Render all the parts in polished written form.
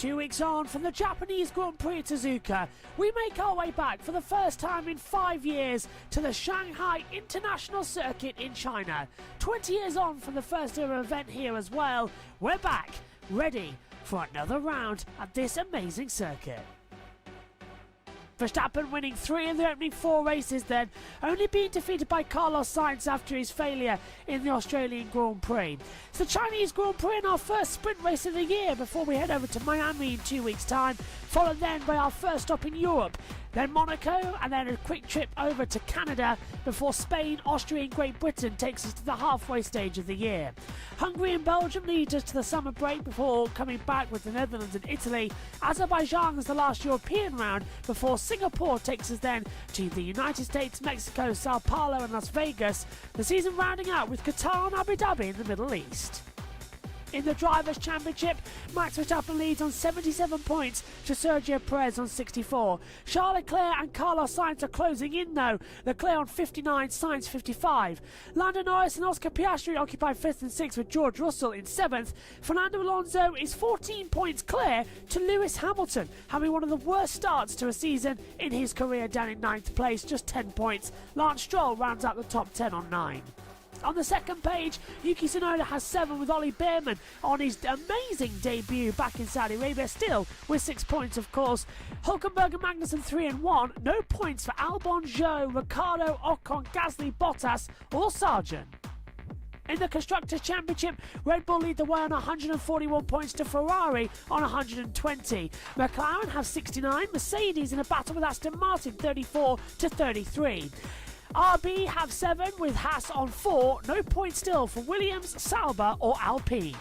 2 weeks on from the Japanese Grand Prix at Suzuka, we make our way back for the first time in 5 years to the Shanghai International Circuit in China. 20 years on from the first ever event here as well, we're back, ready for another round at this amazing circuit. Verstappen winning 3 of the opening 4 races then, only being defeated by Carlos Sainz after his failure in the Australian Grand Prix. It's the Chinese Grand Prix in our first sprint race of the year before we head over to Miami in 2 weeks' time, followed then by our first stop in Europe, then Monaco, and then a quick trip over to Canada before Spain, Austria and Great Britain takes us to the halfway stage of the year. Hungary and Belgium lead us to the summer break before coming back with the Netherlands and Italy. Azerbaijan is the last European round before Singapore takes us then to the United States, Mexico, Sao Paulo and Las Vegas. The season rounding out with Qatar and Abu Dhabi in the Middle East. In the Drivers' Championship, Max Verstappen leads on 77 points to Sergio Perez on 64. Charles Leclerc and Carlos Sainz are closing in though, Leclerc on 59, Sainz 55. Lando Norris and Oscar Piastri occupy 5th and 6th with George Russell in 7th. Fernando Alonso is 14 points clear to Lewis Hamilton, having one of the worst starts to a season in his career down in 9th place, just 10 points. Lance Stroll rounds out the top 10 on 9. On the second page, Yuki Tsunoda has 7 with Ollie Bearman on his amazing debut back in Saudi Arabia, still with 6 points of course. Hülkenberg and Magnussen 3 and 1, no points for Albon, Zhou, Ricciardo, Ocon, Gasly, Bottas or Sargent. In the Constructors' Championship, Red Bull lead the way on 141 points to Ferrari on 120. McLaren have 69, Mercedes in a battle with Aston Martin 34 to 33. RB have 7 with Haas on 4, no points still for Williams, Sauber or Alpine.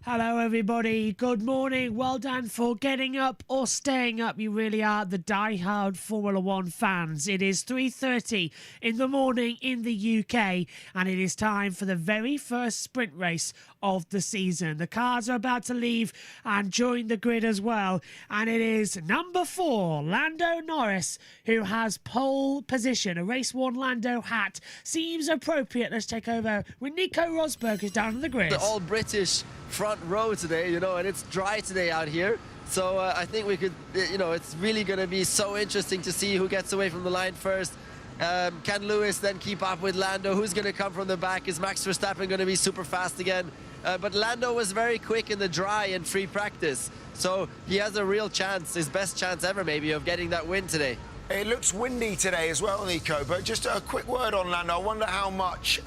Hello everybody, good morning, well done for getting up or staying up. You really are the die-hard Formula 1 fans. It is 3:30 in the morning in the UK and it is time for the very first sprint race of the season. The cars are about to leave and join the grid as well, and it is number 4, Lando Norris, who has pole position. A race-worn Lando hat seems appropriate. Let's take over with Nico Rosberg, who's down on the grid. The all-British front row today, you know, and it's dry today out here. So I think we could, you know, it's really going to be so interesting to see who gets away from the line first. Can Lewis then keep up with Lando? Who's going to come from the back? Is Max Verstappen going to be super fast again? But Lando was very quick in the dry and free practice. So he has a real chance, his best chance ever maybe, of getting that win today. It looks windy today as well, Nico, but just a quick word on Lando. I wonder how much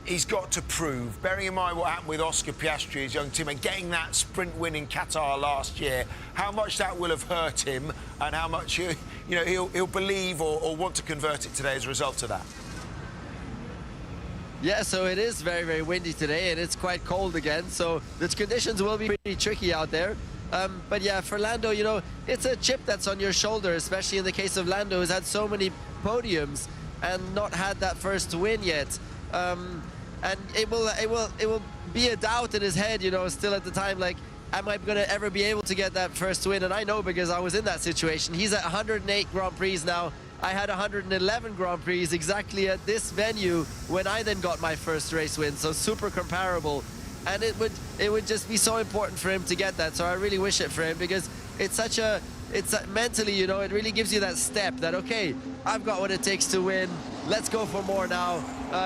he's got to prove, bearing in mind what happened with Oscar Piastri, his young teammate, getting that sprint win in Qatar last year, how much that will have hurt him and how much he'll believe or want to convert it today as a result of that. Yeah, so it is very, very windy today and it's quite cold again, so the conditions will be pretty tricky out there. But yeah, for Lando, you know, it's a chip that's on your shoulder, especially in the case of Lando, who's had so many podiums and not had that first win yet. And it will be a doubt in his head, you know, still at the time, like, am I going to ever be able to get that first win? And I know because I was in that situation. He's at 108 Grand Prix now. I had 111 Grand Prix exactly at this venue when I then got my first race win, so super comparable. And it would just be so important for him to get that, so I really wish it for him because it's mentally, you know, it really gives you that step that, okay, I've got what it takes to win, let's go for more now.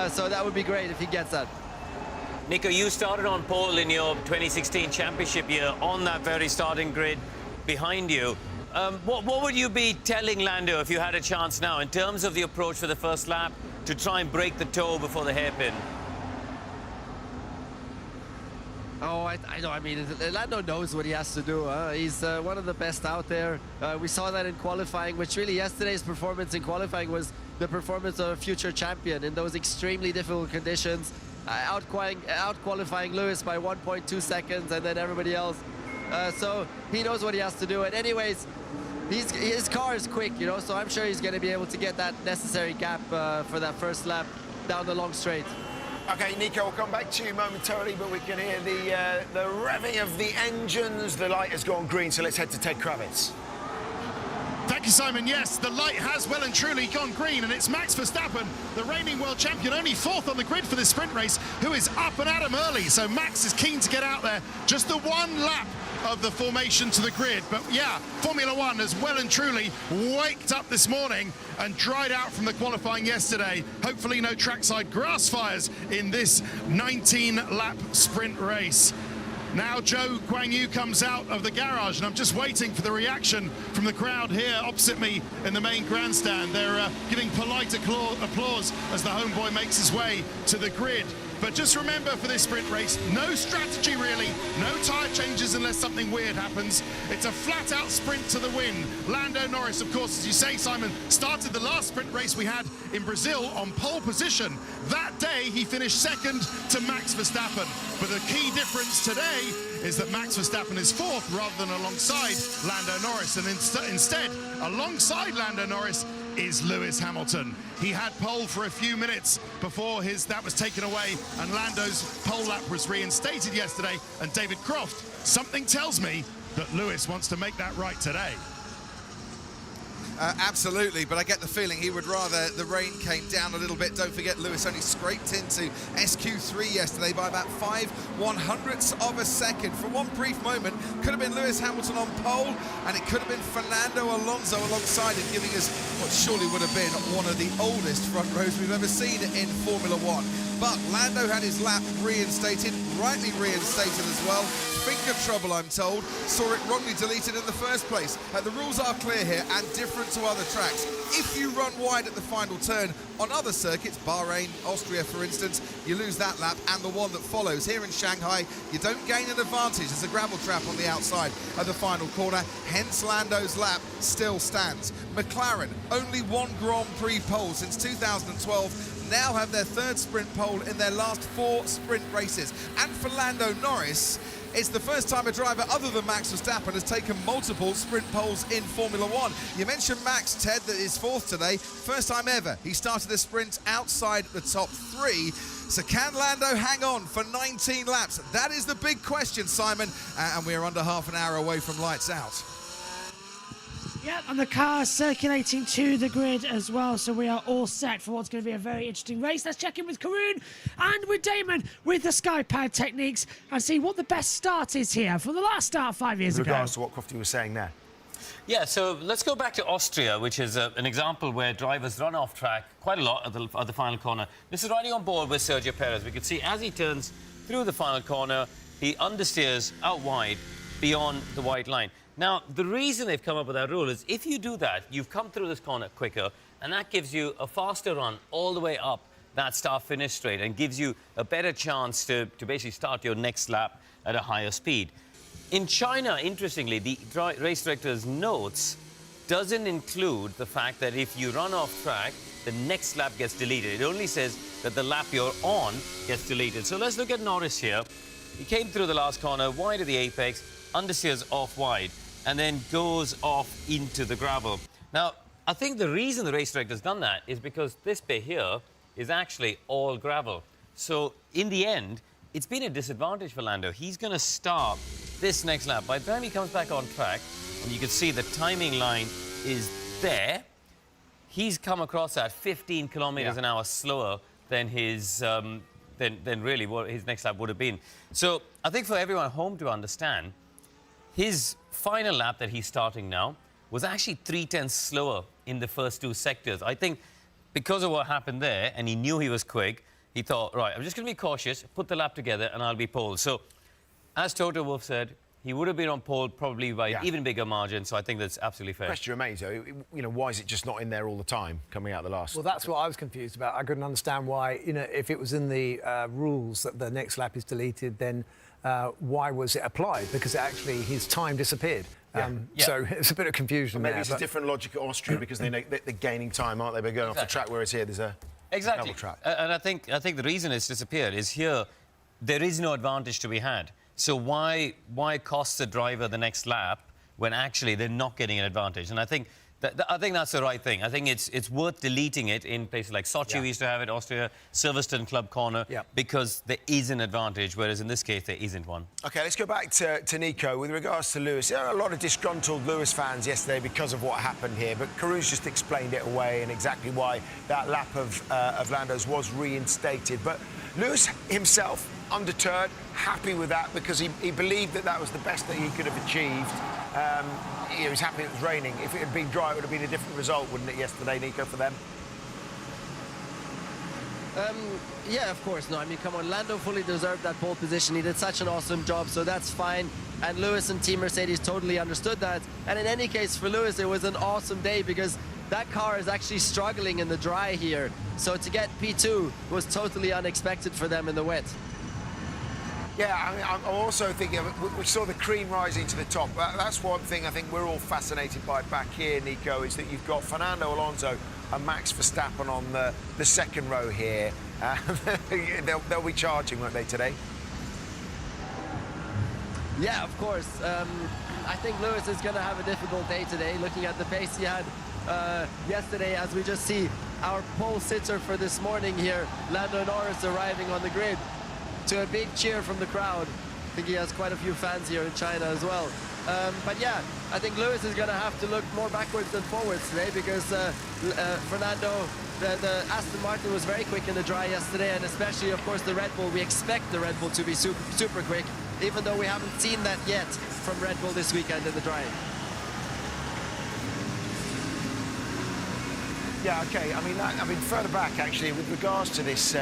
So that would be great if he gets that. Nico, you started on pole in your 2016 championship year on that very starting grid behind you. What would you be telling Lando if you had a chance now in terms of the approach for the first lap to try and break the toe before the hairpin? Oh, I know. I mean, Lando knows what he has to do. He's one of the best out there. We saw that in qualifying, which really yesterday's performance in qualifying was the performance of a future champion in those extremely difficult conditions, out-qualifying Lewis by 1.2 seconds and then everybody else. So he knows what he has to do. And anyways, his car is quick, you know, so I'm sure he's going to be able to get that necessary gap for that first lap down the long straight. OK, Nico, we'll come back to you momentarily, but we can hear the revving of the engines. The light has gone green, so let's head to Ted Kravitz. Thank you, Simon. Yes, the light has well and truly gone green, and it's Max Verstappen, the reigning world champion, only fourth on the grid for this sprint race, who is up and at him early. So Max is keen to get out there. Just the one lap of the formation to the grid. But yeah, Formula One has well and truly waked up this morning and dried out from the qualifying yesterday. Hopefully no trackside grass fires in this 19-lap sprint race. Now Joe Guan Yu comes out of the garage, and I'm just waiting for the reaction from the crowd here opposite me in the main grandstand. They're giving polite applause as the homeboy makes his way to the grid. But just remember, for this sprint race, no strategy really, no tyre changes unless something weird happens. It's a flat-out sprint to the win. Lando Norris, of course, as you say, Simon, started the last sprint race we had in Brazil on pole position. That day, he finished second to Max Verstappen. But the key difference today is that Max Verstappen is fourth rather than alongside Lando Norris. And instead, alongside Lando Norris is Lewis Hamilton. He had pole for a few minutes before that was taken away, and Lando's pole lap was reinstated yesterday. And David Croft, something tells me that Lewis wants to make that right today. Absolutely, but I get the feeling he would rather the rain came down a little bit. Don't forget, Lewis only scraped into SQ3 yesterday by about 5/100ths of a second. For one brief moment, could have been Lewis Hamilton on pole, and it could have been Fernando Alonso alongside him, giving us what surely would have been one of the oldest front rows we've ever seen in Formula One. But Lando had his lap reinstated, rightly reinstated as well. Finger trouble, I'm told. Saw it wrongly deleted in the first place. The rules are clear here and different to other tracks. If you run wide at the final turn on other circuits, Bahrain, Austria, for instance, you lose that lap and the one that follows. Here in Shanghai, you don't gain an advantage. There's a gravel trap on the outside of the final corner. Hence, Lando's lap still stands. McLaren, only one Grand Prix pole since 2012. Now have their third sprint pole in their last 4 sprint races. And for Lando Norris, it's the first time a driver other than Max Verstappen has taken multiple sprint poles in Formula One. You mentioned Max, Ted, that is fourth today. First time ever he started a sprint outside the top 3. So can Lando hang on for 19 laps? That is the big question, Simon. And we're under half an hour away from lights out. Yeah, and the car's circulating to the grid as well, so we are all set for what's going to be a very interesting race. Let's check in with Karun and with Damon with the Skypad techniques and see what the best start is here from the last start 5 years ago. In regards to what Crofty was saying there. Yeah, so let's go back to Austria, which is an example where drivers run off track quite a lot at the final corner. This is riding on board with Sergio Perez. We can see as he turns through the final corner, he understeers out wide beyond the white line. Now, the reason they've come up with that rule is if you do that, you've come through this corner quicker, and that gives you a faster run all the way up that start-finish straight and gives you a better chance to basically start your next lap at a higher speed. In China, interestingly, the race director's notes doesn't include the fact that if you run off track, the next lap gets deleted. It only says that the lap you're on gets deleted. So let's look at Norris here. He came through the last corner, wide of the apex, understeers off wide, and then goes off into the gravel. Now, I think the reason the race director's done that is because this bit here is actually all gravel. So, in the end, it's been a disadvantage for Lando. He's going to start this next lap. By the time he comes back on track, and you can see the timing line is there, he's come across at 15 kilometers an hour slower than his than really what his next lap would have been. So, I think for everyone at home to understand, his final lap that he's starting now was actually 3/10 slower in the first 2 sectors. I think because of what happened there, and he knew he was quick, he thought, right, I'm just going to be cautious, put the lap together, and I'll be pole. So, as Toto Wolff said, he would have been on pole probably by an even bigger margin, so I think that's absolutely fair. Question remains, though, you know, why is it just not in there all the time, coming out the last? Well, that's what I was confused about. I couldn't understand why, you know, if it was in the rules that the next lap is deleted, then why was it applied? Because actually his time disappeared. So it's a bit of confusion maybe there. it's a different logic at Austria because they're gaining time, aren't they? They're going off the track, whereas here there's a double track. And I think the reason it's disappeared is here there is no advantage to be had. So why cost the driver the next lap when actually they're not getting an advantage? And I think that's the right thing. I think it's worth deleting it in places like Sochi. We used to have it, Austria, Silverstone Club Corner, because there is an advantage, whereas in this case there isn't one. OK, let's go back to Nico. With regards to Lewis, there are a lot of disgruntled Lewis fans yesterday because of what happened here, but Caruso just explained it away and exactly why that lap of Lando's was reinstated. But Lewis himself, undeterred, happy with that because he believed that was the best that he could have achieved. He was happy it was raining. If it had been dry, it would have been a different result, wouldn't it, yesterday, Nico, for them? Yeah, of course. No, I mean, come on, Lando fully deserved that pole position. He did such an awesome job, so that's fine. And Lewis and Team Mercedes totally understood that. And in any case, for Lewis, it was an awesome day because that car is actually struggling in the dry here. So to get P2 was totally unexpected for them in the wet. Yeah, I mean, I'm also thinking, we saw the cream rising to the top. That's one thing I think we're all fascinated by back here, Nico, is that you've got Fernando Alonso and Max Verstappen on the second row here. They'll be charging, won't they, today? Yeah, of course. I think Lewis is going to have a difficult day today, looking at the pace he had yesterday, as we just see our pole sitter for this morning here, Lando Norris, arriving on the grid. To a big cheer from the crowd. I think he has quite a few fans here in China as well. But yeah, I think Lewis is going to have to look more backwards than forwards today because Fernando, the Aston Martin was very quick in the dry yesterday, and especially, of course, the Red Bull. We expect the Red Bull to be super quick, even though we haven't seen that yet from Red Bull this weekend in the dry. Yeah, okay. I mean, further back actually, with regards to this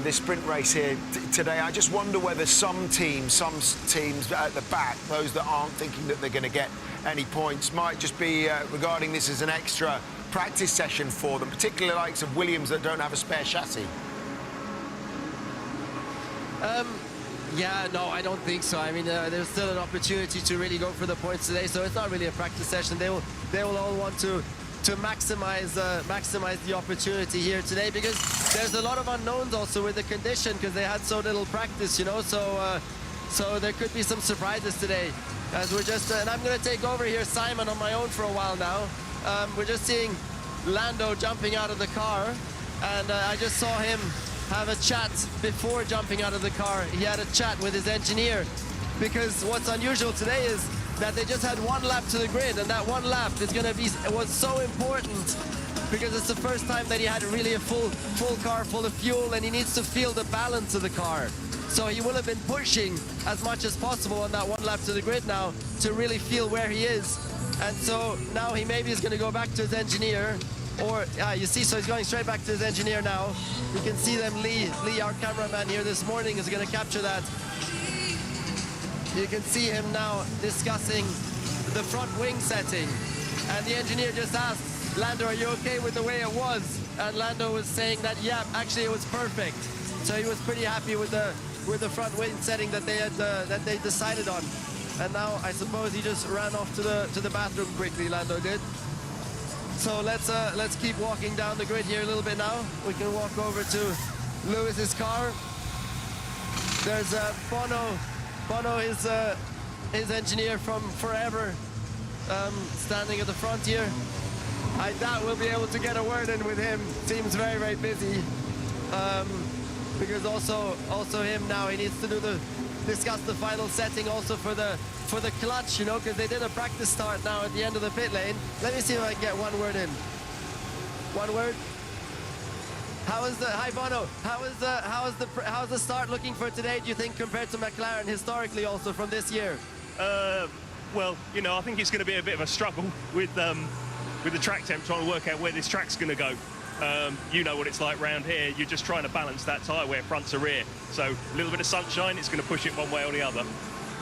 this sprint race here today, I just wonder whether some teams at the back, those that aren't thinking that they're going to get any points, might just be regarding this as an extra practice session for them, particularly the likes of Williams that don't have a spare chassis. Yeah, no, I don't think so. I mean, there's still an opportunity to really go for the points today, so it's not really a practice session. They will all want to maximize the opportunity here today, because there's a lot of unknowns also with the condition, because they had so little practice, you know, so there could be some surprises today. As we're just and I'm going to take over here Simon on my own for a while now. We're just seeing Lando jumping out of the car, and I just saw him have a chat before jumping out of the car. He had a chat with his engineer, because what's unusual today is that they just had one lap to the grid, and that one lap was so important because it's the first time that he had really a full car full of fuel, and he needs to feel the balance of the car. So he will have been pushing as much as possible on that one lap to the grid now to really feel where he is. And so now he maybe is going to go back to his engineer, or you see, so he's going straight back to his engineer now. You can see them. Lee, our cameraman here this morning, is going to capture that. You can see him now discussing the front wing setting, and the engineer just asked Lando, "Are you okay with the way it was?" And Lando was saying that, yeah, actually it was perfect. So he was pretty happy with the front wing setting that they decided on. And now I suppose he just ran off to the bathroom quickly. Lando did. So let's keep walking down the grid here a little bit now. We can walk over to Lewis's car. There's Bono. Bono is his engineer from forever, standing at the front here. I doubt we'll be able to get a word in with him. Seems very, very busy, because also him now, he needs to discuss the final setting also for the clutch, you know, because they did a practice start now at the end of the pit lane. Let me see if I can get one word in. One word. Hi Bono, how's the start looking for today, do you think, compared to McLaren historically, also from this year? Well, you know, I think it's going to be a bit of a struggle with the track temp, trying to work out where this track's going to go. You know what it's like round here. You're just trying to balance that tyre wear front to rear. So a little bit of sunshine, it's going to push it one way or the other.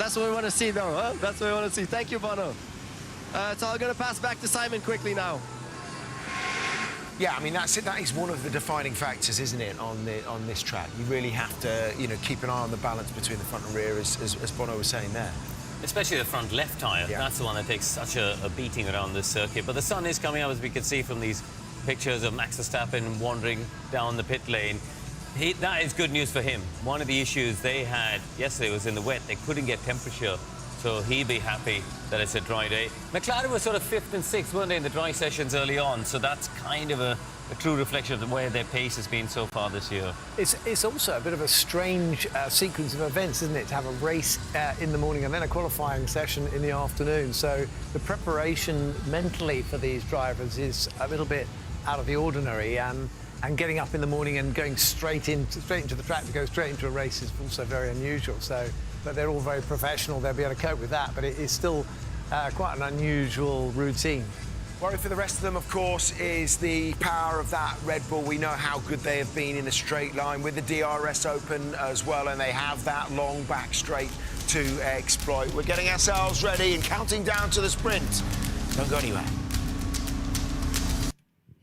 That's what we want to see, though, huh? That's what we want to see. Thank you, Bono. So I'm going to pass back to Simon quickly now. Yeah, I mean, that's it. That is one of the defining factors, isn't it, on this track? You really have to, you know, keep an eye on the balance between the front and rear, as Bono was saying there. Especially the front left tyre. Yeah. That's the one that takes such a beating around this circuit. But the sun is coming up, as we can see from these pictures of Max Verstappen wandering down the pit lane. That is good news for him. One of the issues they had yesterday was in the wet. They couldn't get temperature, so he'd be happy that it's a dry day. McLaren was sort of 5th and 6th, weren't they, in the dry sessions early on, so that's kind of a true reflection of where their pace has been so far this year. It's also a bit of a strange sequence of events, isn't it, to have a race in the morning and then a qualifying session in the afternoon. So the preparation mentally for these drivers is a little bit out of the ordinary, and getting up in the morning and going straight into the track to go straight into a race is also very unusual. So, but they're all very professional. They'll be able to cope with that, but it is still quite an unusual routine. Worry for the rest of them, of course, is the power of that Red Bull. We know how good they have been in a straight line with the DRS open as well, and they have that long back straight to exploit. We're getting ourselves ready and counting down to the sprint. Don't go anywhere.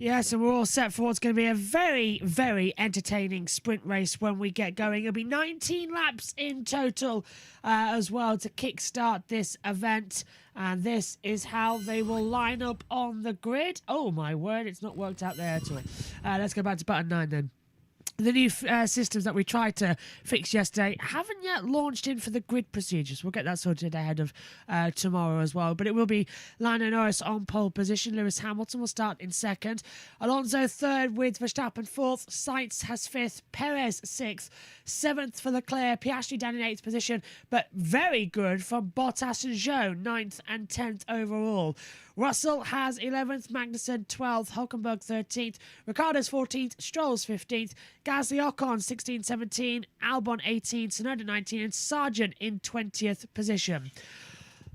Yes, and we're all set for what's going to be a very, very entertaining sprint race when we get going. It'll be 19 laps in total as well to kickstart this event. And this is how they will line up on the grid. Oh, my word, it's not worked out there at all. Let's go back to button 9 then. The new systems that we tried to fix yesterday haven't yet launched in for the grid procedures. We'll get that sorted ahead of tomorrow as well. But it will be Lando Norris on pole position. Lewis Hamilton will start in 2nd. Alonso 3rd with Verstappen 4th. Sainz has 5th. Perez 6th. 7th for Leclerc. Piastri down in 8th position. But very good from Bottas and Zhou, 9th and 10th overall. Russell has 11th, Magnussen 12th, Hulkenberg 13th, Ricciardo's 14th, Stroll's 15th, Gasly Ocon 16th, 17th, Albon 18th, Tsunoda 19th, and Sargent in 20th position.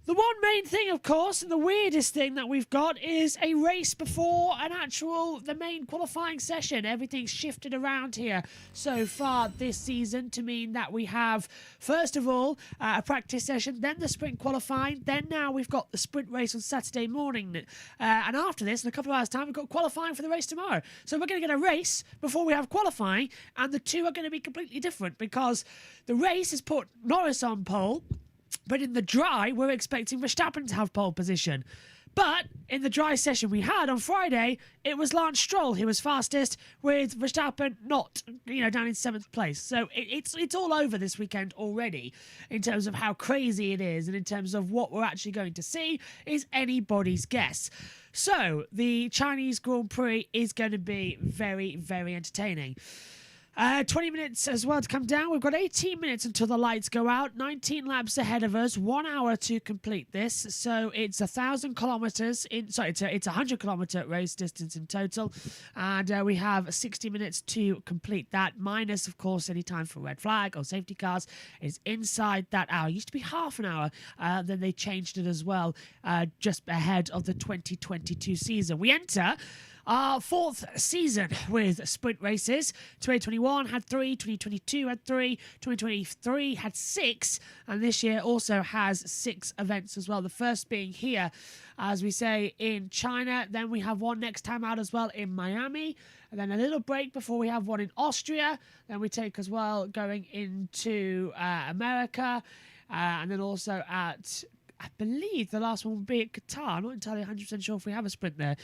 The one main thing, of course, and the weirdest thing that we've got is a race before the main qualifying session. Everything's shifted around here so far this season to mean that we have, first of all, a practice session, then the sprint qualifying, then now we've got the sprint race on Saturday morning. And after this, in a couple of hours' time, we've got qualifying for the race tomorrow. So we're going to get a race before we have qualifying, and the two are going to be completely different because the race has put Norris on pole, but in the dry, we're expecting Verstappen to have pole position. But in the dry session we had on Friday, it was Lance Stroll who was fastest, with Verstappen not, down in 7th place. So it's all over this weekend already in terms of how crazy it is, and in terms of what we're actually going to see is anybody's guess. So the Chinese Grand Prix is going to be very, very entertaining. 20 minutes as well to come down. We've got 18 minutes until the lights go out. 19 laps ahead of us. 1 hour to complete this. So it's 1,000 kilometres. It's a 100-kilometre race distance in total. And we have 60 minutes to complete that. Minus, of course, any time for red flag or safety cars is inside that hour. It used to be half an hour. Then they changed it as well just ahead of the 2022 season. We enter our 4th season with sprint races. 2021 had 3, 2022 had 3, 2023 had 6, and this year also has 6 events as well. The first being here, as we say, in China. Then we have one next time out as well in Miami, and then a little break before we have one in Austria. Then we take as well going into America, and then also at, I believe the last one will be at Qatar. I'm not entirely 100% sure if we have a sprint there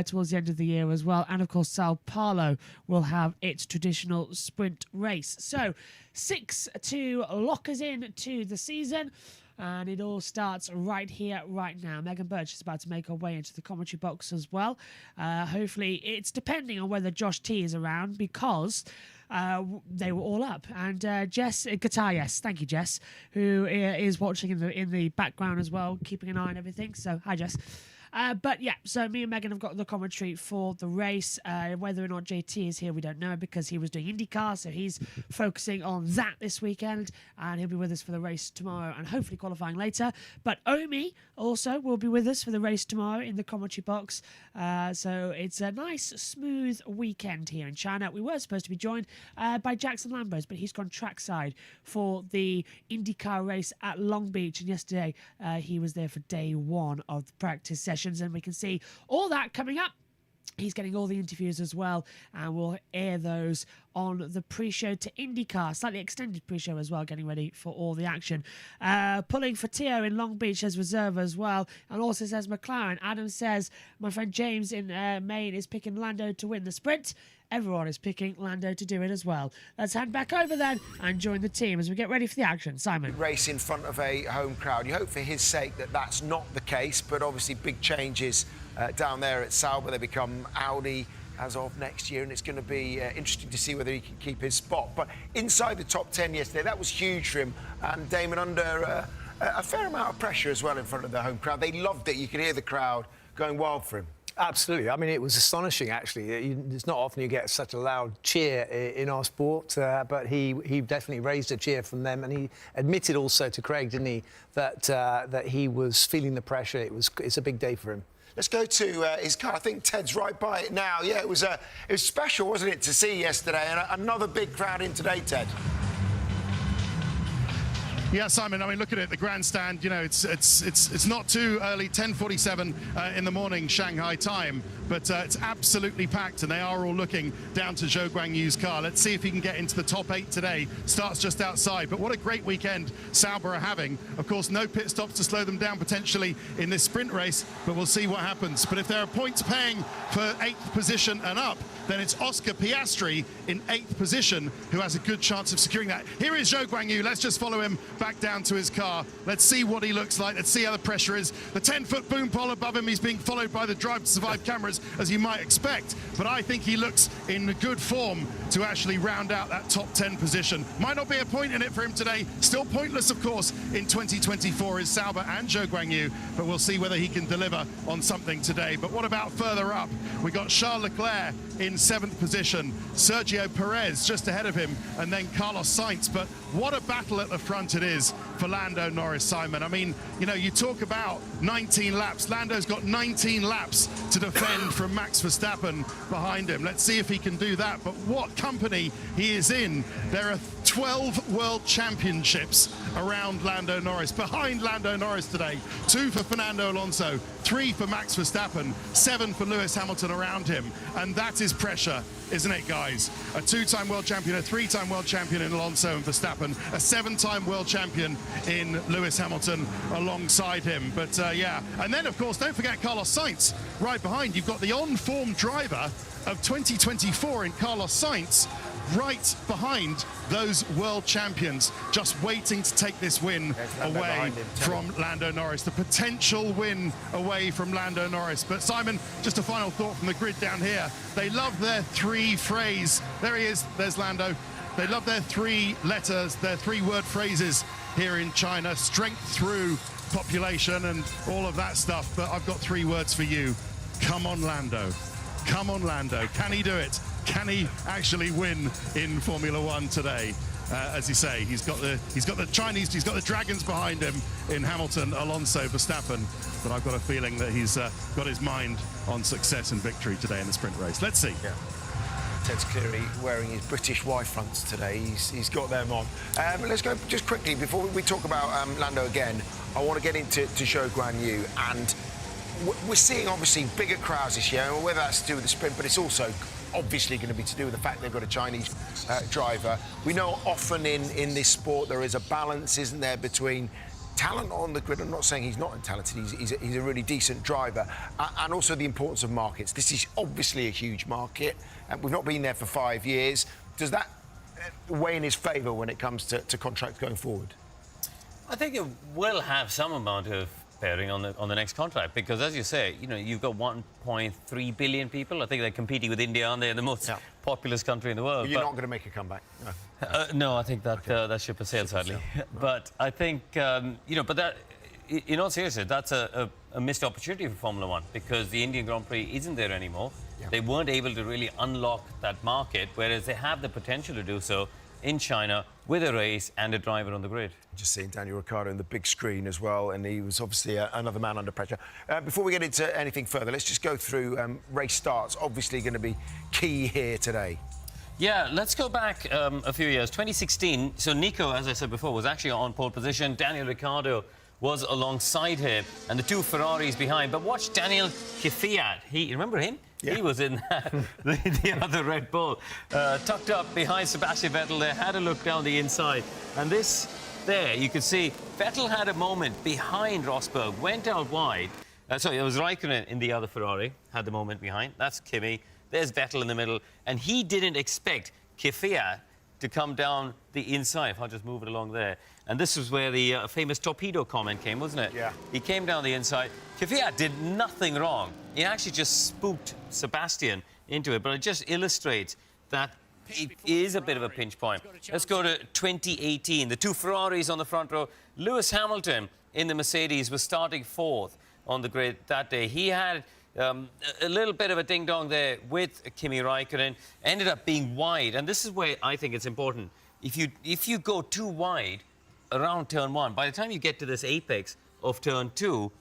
towards the end of the year as well. And, of course, Sao Paulo will have its traditional sprint race. So 6 to lock us in to the season. And it all starts right here, right now. Megan Birch is about to make her way into the commentary box as well. Hopefully, it's depending on whether Josh T is around, because they were all up. And Jess, Qatar, yes, thank you, Jess, who is watching in the background as well, keeping an eye on everything. So, hi, Jess. But yeah, so me and Megan have got the commentary for the race. Whether or not JT is here, we don't know, because he was doing IndyCar, so he's focusing on that this weekend, and he'll be with us for the race tomorrow and hopefully qualifying later. But Omi also will be with us for the race tomorrow in the commentary box. So it's a nice, smooth weekend here in China. We were supposed to be joined by Jackson Lambos, but he's gone trackside for the IndyCar race at Long Beach, and yesterday he was there for day one of the practice sessions, and we can see all that coming up. He's getting all the interviews as well, and we'll air those on the pre-show to IndyCar, slightly extended pre-show as well, getting ready for all the action. Pulling for Tio in Long Beach as reserve as well, and also says McLaren. Adam says, my friend James in Maine is picking Lando to win the sprint. Everyone is picking Lando to do it as well. Let's head back over then and join the team as we get ready for the action. Simon. Race in front of a home crowd. You hope for his sake that that's not the case, but obviously big changes down there at Sauber. They become Audi as of next year, and it's going to be interesting to see whether he can keep his spot. But inside the top 10 yesterday, that was huge for him, and Damon under a fair amount of pressure as well in front of the home crowd. They loved it. You could hear the crowd going wild for him. Absolutely. I mean, it was astonishing, actually. It's not often you get such a loud cheer in our sport, but he definitely raised a cheer from them, and he admitted also to Craig, didn't he, that he was feeling the pressure. It's a big day for him. Let's go to his car. I think Ted's right by it now. Yeah, it was special, wasn't it, to see yesterday, and another big crowd in today, Ted. Yeah, Simon, I mean, look at it, the grandstand, you know, it's not too early, 10:47 in the morning, Shanghai time, but it's absolutely packed, and they are all looking down to Zhou Guangyu's car. Let's see if he can get into the top 8 today. Starts just outside, but what a great weekend Sauber are having. Of course, no pit stops to slow them down potentially in this sprint race, but we'll see what happens. But if there are points paying for 8th position and up, then it's Oscar Piastri in 8th position who has a good chance of securing that. Here is Zhou Guangyu. Let's just follow him back down to his car. Let's see what he looks like. Let's see how the pressure is. The 10-foot boom pole above him, he's being followed by the Drive to Survive cameras, as you might expect. But I think he looks in good form to actually round out that top 10 position. Might not be a point in it for him today. Still pointless, of course, in 2024 is Sauber and Zhou Guangyu, but we'll see whether he can deliver on something today. But what about further up? We got Charles Leclerc in 7th position, Sergio Perez just ahead of him, and then Carlos Sainz. But what a battle at the front it is for Lando Norris, Simon. I mean, you know, you talk about 19 laps. Lando's got 19 laps to defend from Max Verstappen behind him. Let's see if he can do that. But what company he is in. There are 12 World Championships around Lando Norris, behind Lando Norris today. 2 for Fernando Alonso, 3 for Max Verstappen, 7 for Lewis Hamilton around him. And that is pressure, isn't it, guys? A 2-time world champion, a 3-time world champion in Alonso and Verstappen, a 7-time world champion in Lewis Hamilton alongside him. But yeah, and then of course, don't forget Carlos Sainz right behind. You've got the on-form driver of 2024 in Carlos Sainz, right behind those world champions, just waiting to take this win away from Lando Norris. The potential win away from Lando Norris. But Simon, just a final thought from the grid down here. They love their 3 phrase. There he is, there's Lando. They love their 3 letters, their 3-word phrases here in China. Strength through population and all of that stuff. But I've got 3 words for you. Come on, Lando. Come on, Lando. Can he do it? Can he actually win in Formula One today? As you say, he's got the Chinese, he's got the dragons behind him in Hamilton, Alonso, Verstappen. But I've got a feeling that he's got his mind on success and victory today in the sprint race. Let's see. Yeah. Ted's clearly wearing his British Y fronts today. He's got them on. Let's go just quickly before we talk about Lando again. I want to get into Zhou Guanyu, and we're seeing obviously bigger crowds this year, whether that's to do with the sprint, but it's also obviously going to be to do with the fact they've got a Chinese driver. We know often in this sport there is a balance, isn't there, between talent on the grid. I'm not saying he's not talented, he's a really decent driver, and also the importance of markets. This is obviously a huge market, and we've not been there for 5 years. Does that weigh in his favour when it comes to contracts going forward? I think it will have some amount of bearing on the next contract, because as you say, you know, you've got 1.3 billion people. I think they're competing with India, aren't they? The most populous country in the world. Well, you're not going to make a comeback. No, no, I think that that ship has sailed, sadly. But I think you know, but that in all seriousness, that's a missed opportunity for Formula One because the Indian Grand Prix isn't there anymore. Yeah. They weren't able to really unlock that market, whereas they have the potential to do so in China with a race and a driver on the grid. Just seeing Daniel Ricciardo on the big screen as well, and he was obviously another man under pressure. Before we get into anything further, let's just go through race starts. Obviously going to be key here today. Yeah, let's go back a few years. 2016, so Nico, as I said before, was actually on pole position. Daniel Ricciardo was alongside him, and the two Ferraris behind. But watch Daniel Kvyat. You remember him? Yeah. He was in the other Red Bull, tucked up behind Sebastian Vettel there, had a look down the inside. And this there, you can see Vettel had a moment behind Rosberg, went out wide. Sorry, it was Raikkonen in the other Ferrari, had the moment behind. That's Kimi. There's Vettel in the middle. And he didn't expect Kvyat to come down the inside. If I'll just move it along there. And this was where the famous torpedo comment came, wasn't it? Yeah. He came down the inside. Kvyat did nothing wrong. He actually just spooked Sebastian into it. But it just illustrates that it is a bit of a pinch point. Let's go to 2018. The two Ferraris on the front row. Lewis Hamilton in the Mercedes was starting fourth on the grid that day. He had a little bit of a ding-dong there with Kimi Raikkonen. Ended up being wide. And this is where I think it's important. If you go too wide around turn one, by the time you get to this apex of turn two,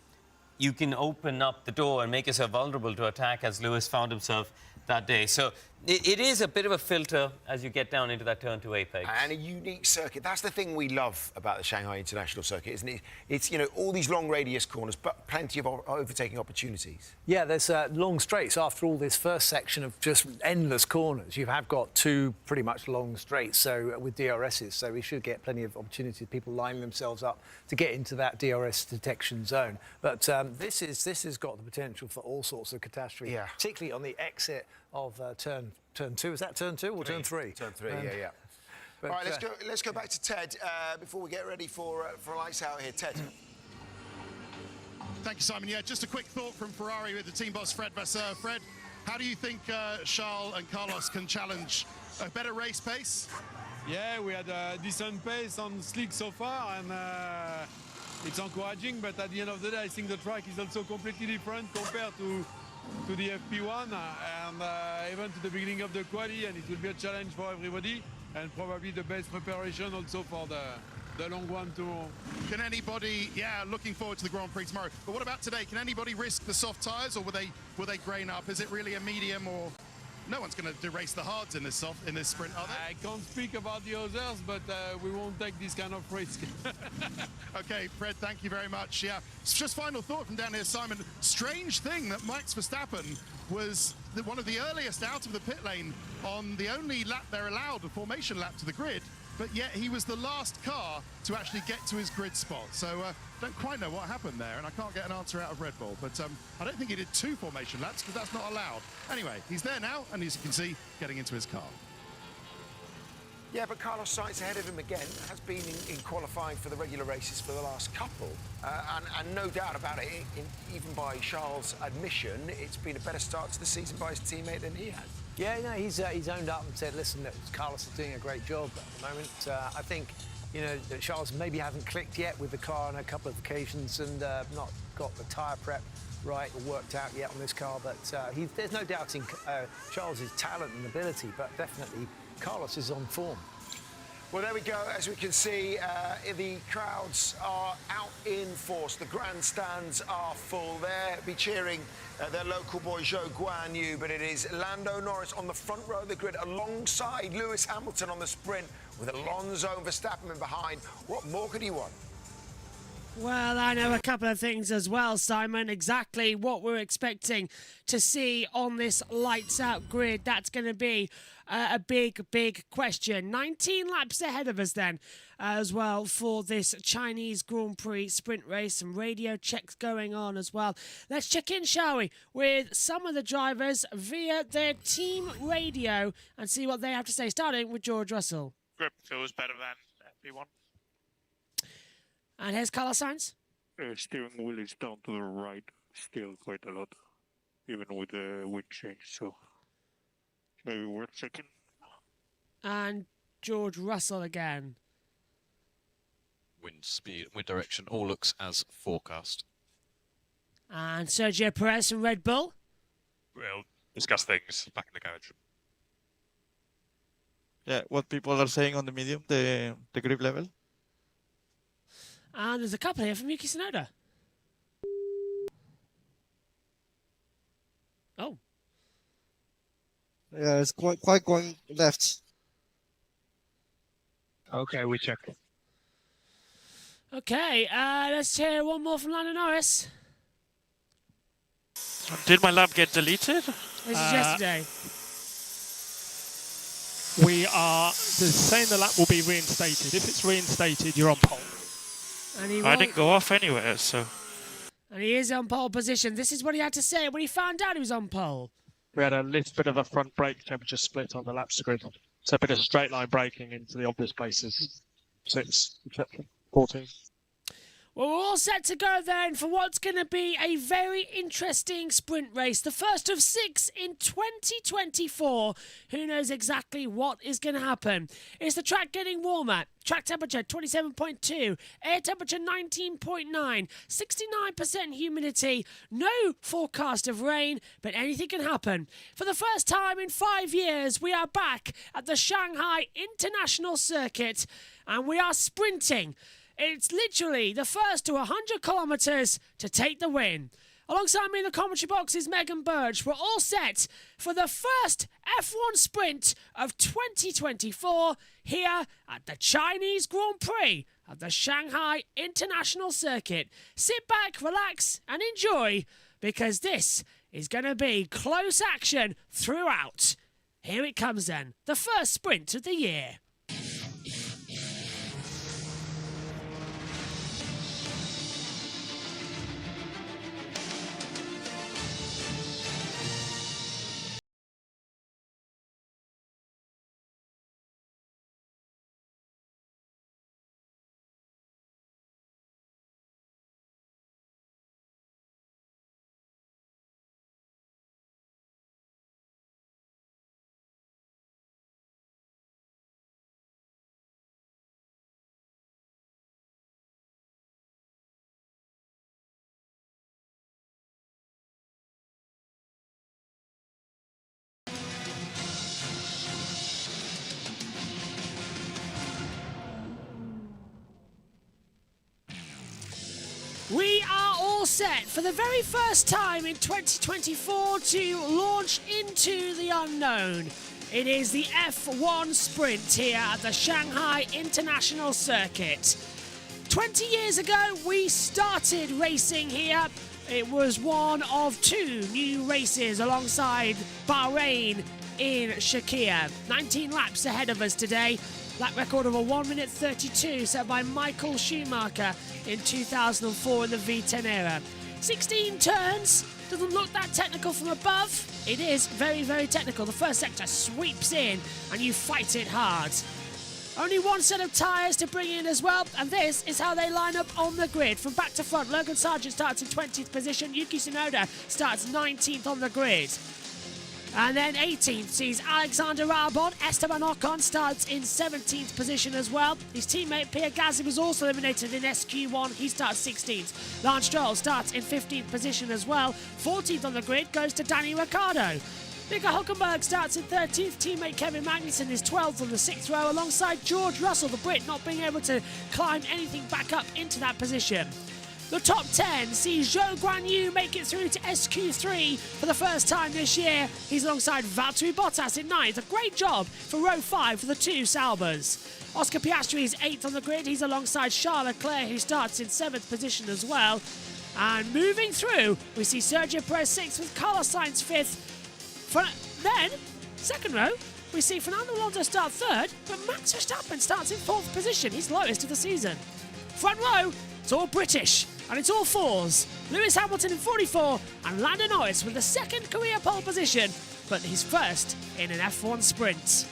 you can open up the door and make yourself vulnerable to attack, as Lewis found himself that day. So it is a bit of a filter as you get down into that turn two apex. And a unique circuit. That's the thing we love about the Shanghai International Circuit, isn't it? It's, you know, all these long radius corners, but plenty of overtaking opportunities. Yeah, there's long straights. After all this first section of just endless corners, you have got two pretty much long straights, so with DRSs, so we should get plenty of opportunities, people lining themselves up to get into that DRS detection zone. But this has got the potential for all sorts of catastrophe, particularly on the exit of turn two. Is that turn two or turn three? Turn three, yeah. But, all right, let's go back to Ted before we get ready for lights out here. Ted. Thank you, Simon. Yeah, just a quick thought from Ferrari with the team boss, Fred Vasseur. Fred, how do you think Charles and Carlos can challenge a better race pace? Yeah, we had a decent pace on slick so far, and it's encouraging, but at the end of the day, I think the track is also completely different compared to the FP1 and even to the beginning of the quali, and it will be a challenge for everybody and probably the best preparation also for the long one too. Can anybody, looking forward to the Grand Prix tomorrow, but what about today? Can anybody risk the soft tyres, or will they grain up? Is it really a medium, or no one's going to race the hards in this sprint, are they? I can't speak about the others, but we won't take this kind of risk. Okay, Fred, thank you very much. Yeah, just final thought from down here, Simon. Strange thing that Max Verstappen was one of the earliest out of the pit lane on the only lap they're allowed, a formation lap to the grid, but yet he was the last car to actually get to his grid spot. So don't quite know what happened there, and I can't get an answer out of Red Bull, but I don't think he did 2 formation laps because that's not allowed. Anyway, he's there now, and as you can see, getting into his car. Yeah, but Carlos Sainz ahead of him again, has been in qualifying for the regular races for the last couple. And no doubt about it, even by Charles' admission, it's been a better start to the season by his teammate than he has. Yeah, no, he's owned up and said, listen, Carlos is doing a great job at the moment. I think, you know, that Charles maybe hasn't clicked yet with the car on a couple of occasions and not got the tyre prep right or worked out yet on this car. But there's no doubting Charles' talent and ability, but definitely Carlos is on form. Well, there we go. As we can see, the crowds are out in force. The grandstands are full. They'll be cheering their local boy, Zhou Guan Yu, but it is Lando Norris on the front row of the grid alongside Lewis Hamilton on the sprint with Alonso and Verstappen behind. What more could he want? Well, I know a couple of things as well, Simon. Exactly what we're expecting to see on this lights-out grid. That's going to be a big question. 19 laps ahead of us then as well for this Chinese Grand Prix sprint race. Some radio checks going on as well. Let's check in, shall we, with some of the drivers via their team radio and see what they have to say, starting with George Russell. Grip feels better than FP1. And here's Carlos Sainz. Steering wheel is down to the right still quite a lot, even with the wind change, so maybe worth checking. And George Russell again. wind speed, wind direction, all looks as forecast. And Sergio Perez from Red Bull. We'll discuss things back in the garage. Yeah, what people are saying on the medium, the grip level. And there's a couple here from Yuki Tsunoda. Oh. Yeah, it's quite going left. Okay, we check. Okay, let's hear one more from Lando Norris. Did my lap get deleted? This is yesterday. We are saying the lap will be reinstated. If it's reinstated, you're on pole. And I didn't go off anywhere, so... And he is on pole position. This is what he had to say when he found out he was on pole. We had a little bit of a front brake temperature split on the laps grid. So a bit of straight line braking into the obvious places. 6, 14. Well, we're all set to go then for what's going to be a very interesting sprint race. The first of 6 in 2024. Who knows exactly what is going to happen? Is the track getting warmer? Track temperature 27.2, air temperature 19.9, 69% humidity, no forecast of rain, but anything can happen. For the first time in 5 years, we are back at the Shanghai International Circuit and we are sprinting. It's literally the first to 100 kilometres to take the win. Alongside me in the commentary box is Megan Birch. We're all set for the first F1 sprint of 2024 here at the Chinese Grand Prix at the Shanghai International Circuit. Sit back, relax and enjoy because this is going to be close action throughout. Here it comes then, the first sprint of the year. We are all set for the very first time in 2024 to launch into the unknown. It is the F1 sprint here at the Shanghai International Circuit. 20 years ago, we started racing here. It was one of 2 new races alongside Bahrain in Shakir. 19 laps ahead of us today. Lap record of a 1 minute 32 set by Michael Schumacher in 2004 in the V10 era. 16 turns, doesn't look that technical from above. It is very, very technical. The first sector sweeps in and you fight it hard. Only 1 set of tyres to bring in as well, and this is how they line up on the grid. From back to front, Logan Sargent starts in 20th position, Yuki Tsunoda starts 19th on the grid. And then 18th sees Alexander Albon. Esteban Ocon starts in 17th position as well. His teammate Pierre Gasly was also eliminated in SQ1. He starts 16th. Lance Stroll starts in 15th position as well. 14th on the grid goes to Danny Ricciardo. Nico Hülkenberg starts in 13th. Teammate Kevin Magnussen is 12th on the 6th row alongside George Russell, the Brit, not being able to climb anything back up into that position. The top 10 sees Zhou Guanyu make it through to SQ3 for the first time this year. He's alongside Valtteri Bottas in 9th. A great job for row 5 for the 2 Saubers. Oscar Piastri is 8th on the grid. He's alongside Charles Leclerc, who starts in 7th position as well. And moving through, we see Sergio Perez 6th with Carlos Sainz 5th. Then, second row, we see Fernando Alonso start 3rd, but Max Verstappen starts in 4th position. He's lowest of the season. Front row, it's all British. And it's all 4s. Lewis Hamilton in 44 and Lando Norris with the 2nd career pole position, but he's first in an F1 sprint.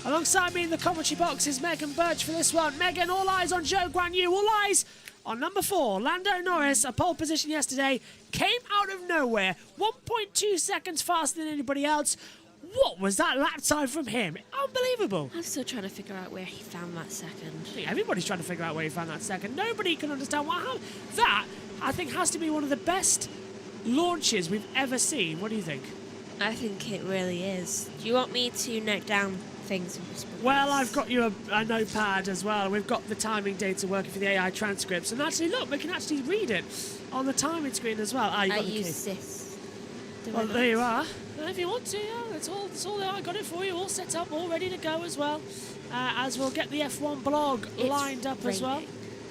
Alongside me in the commentary box is Megan Birch for this one. Megan, all eyes on Zhou Guanyu, all eyes on number 4, Lando Norris, a pole position yesterday, came out of nowhere, 1.2 seconds faster than anybody else. What was that lap time from him? Unbelievable. I'm still trying to figure out where he found that second. I think everybody's trying to figure out where he found that second. Nobody can understand what happened. That, I think, has to be one of the best launches we've ever seen. What do you think? I think it really is. Do you want me to note down things? Well, I've got you a notepad as well. We've got the timing data working for the AI transcripts. And actually, look, we can actually read it on the timing screen as well. Ah, you got the key. Use this. Well, there you are. And if you want to, yeah, that's all there. I got it for you, all set up, all ready to go as well. As we'll get the F1 blog lined up as well.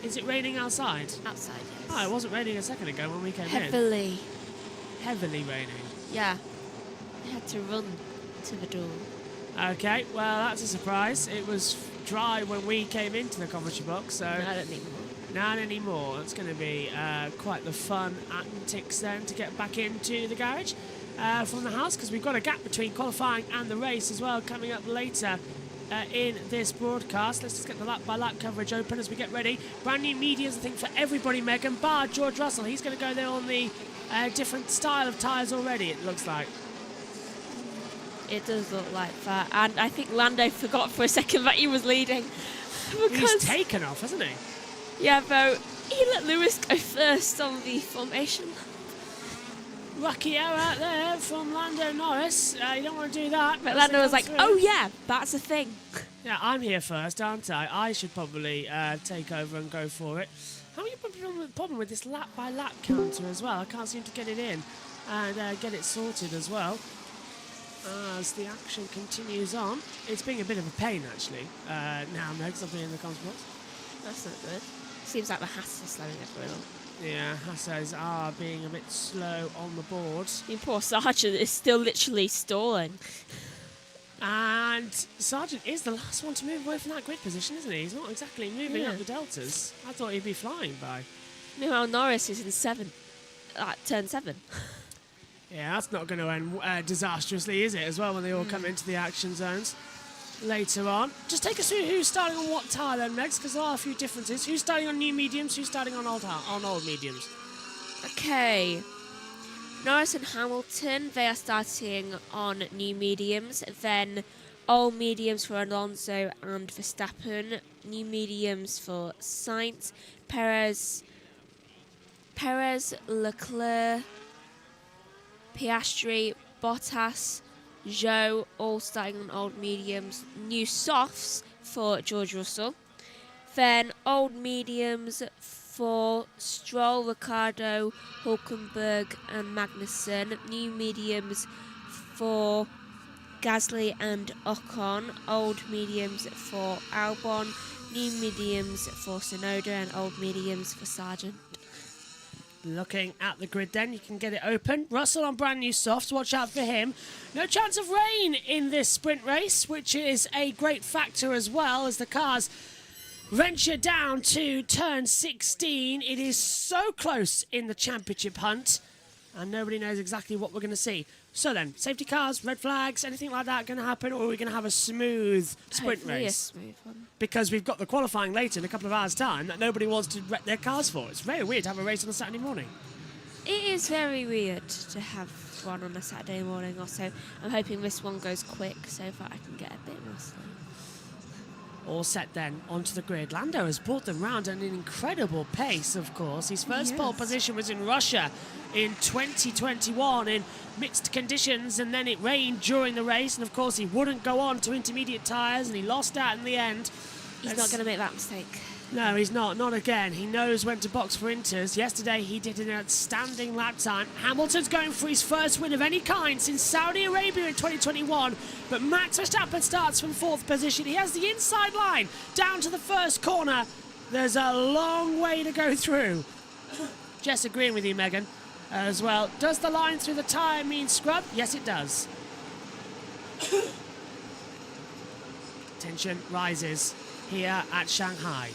Is it raining outside? Outside, yes. Oh, it wasn't raining a second ago when we came in. Heavily raining. Yeah. I had to run to the door. Okay, well, that's a surprise. It was dry when we came into the commentary box, so... No, I don't need more. Not anymore. It's going to be quite the fun antics then to get back into the garage from the house, because we've got a gap between qualifying and the race as well coming up later in this broadcast. Let's just get the lap-by-lap coverage open as we get ready. Brand new medias, I think, for everybody, Megan, bar George Russell. He's going to go there on the different style of tyres already, it looks like. It does look like that. And I think Lando forgot for a second that he was leading. He's taken off, hasn't he? Yeah, though, he let Lewis go first on the formation. Lucky error there from Lando Norris. You don't want to do that. But Lando was like, oh yeah, that's a thing. Yeah, I'm here first, aren't I? I should probably take over and go for it. How are you problem with this lap-by-lap counter as well? I can't seem to get it in and get it sorted as well. As the action continues on. It's being a bit of a pain, actually, now, Megs, I've been in the comms box. That's not good. Seems like the Haas is slowing everyone on. Yeah, Haas are being a bit slow on the board. I mean, poor Sargent is still literally stalling. And Sargent is the last one to move away from that grid position, isn't he? He's not exactly moving up the deltas. I thought he'd be flying by. Meanwhile, Norris is in turn 7. Yeah, that's not going to end disastrously, is it, as well, when they all come into the action zones later on. Just take us through who's starting on what tyre then, Megs, because there are a few differences. Who's starting on new mediums, who's starting on old mediums? Okay. Norris and Hamilton, they are starting on new mediums. Then old mediums for Alonso and Verstappen. New mediums for Sainz, Perez, Leclerc, Piastri, Bottas, Zhou, all starting on old mediums. New softs for George Russell. Then old mediums for Stroll, Ricciardo, Hülkenberg and Magnussen. New mediums for Gasly and Ocon. Old mediums for Albon. New mediums for Tsunoda and old mediums for Sargent. Looking at the grid then, you can get it open. Russell on brand new softs, watch out for him. No chance of rain in this sprint race, which is a great factor as well as the cars venture down to turn 16. It is so close in the championship hunt and nobody knows exactly what we're going to see. So then, safety cars, red flags, anything like that going to happen, or are we going to have a smooth sprint Hopefully race? a smooth one. Because we've got the qualifying later in a couple of hours' time that nobody wants to wreck their cars for. It's very weird to have a race on a Saturday morning. It is very weird to have one on a Saturday morning also. I'm hoping this one goes quick so that I can get a bit more sleep. All set then, onto the grid. Lando has brought them round at an incredible pace, of course. His first pole position was in Russia in 2021 in mixed conditions, and then it rained during the race, and of course he wouldn't go on to intermediate tyres, and he lost out in the end. He's not going to make that mistake. No, he's not again. He knows when to box for inters. Yesterday he did an outstanding lap time. Hamilton's going for his first win of any kind since Saudi Arabia in 2021, but Max Verstappen starts from 4th position. He has the inside line down to the first corner. There's a long way to go through. Just agreeing with you, Megan, as well. Does the line through the tyre mean scrub? Yes, it does. Tension rises here at Shanghai.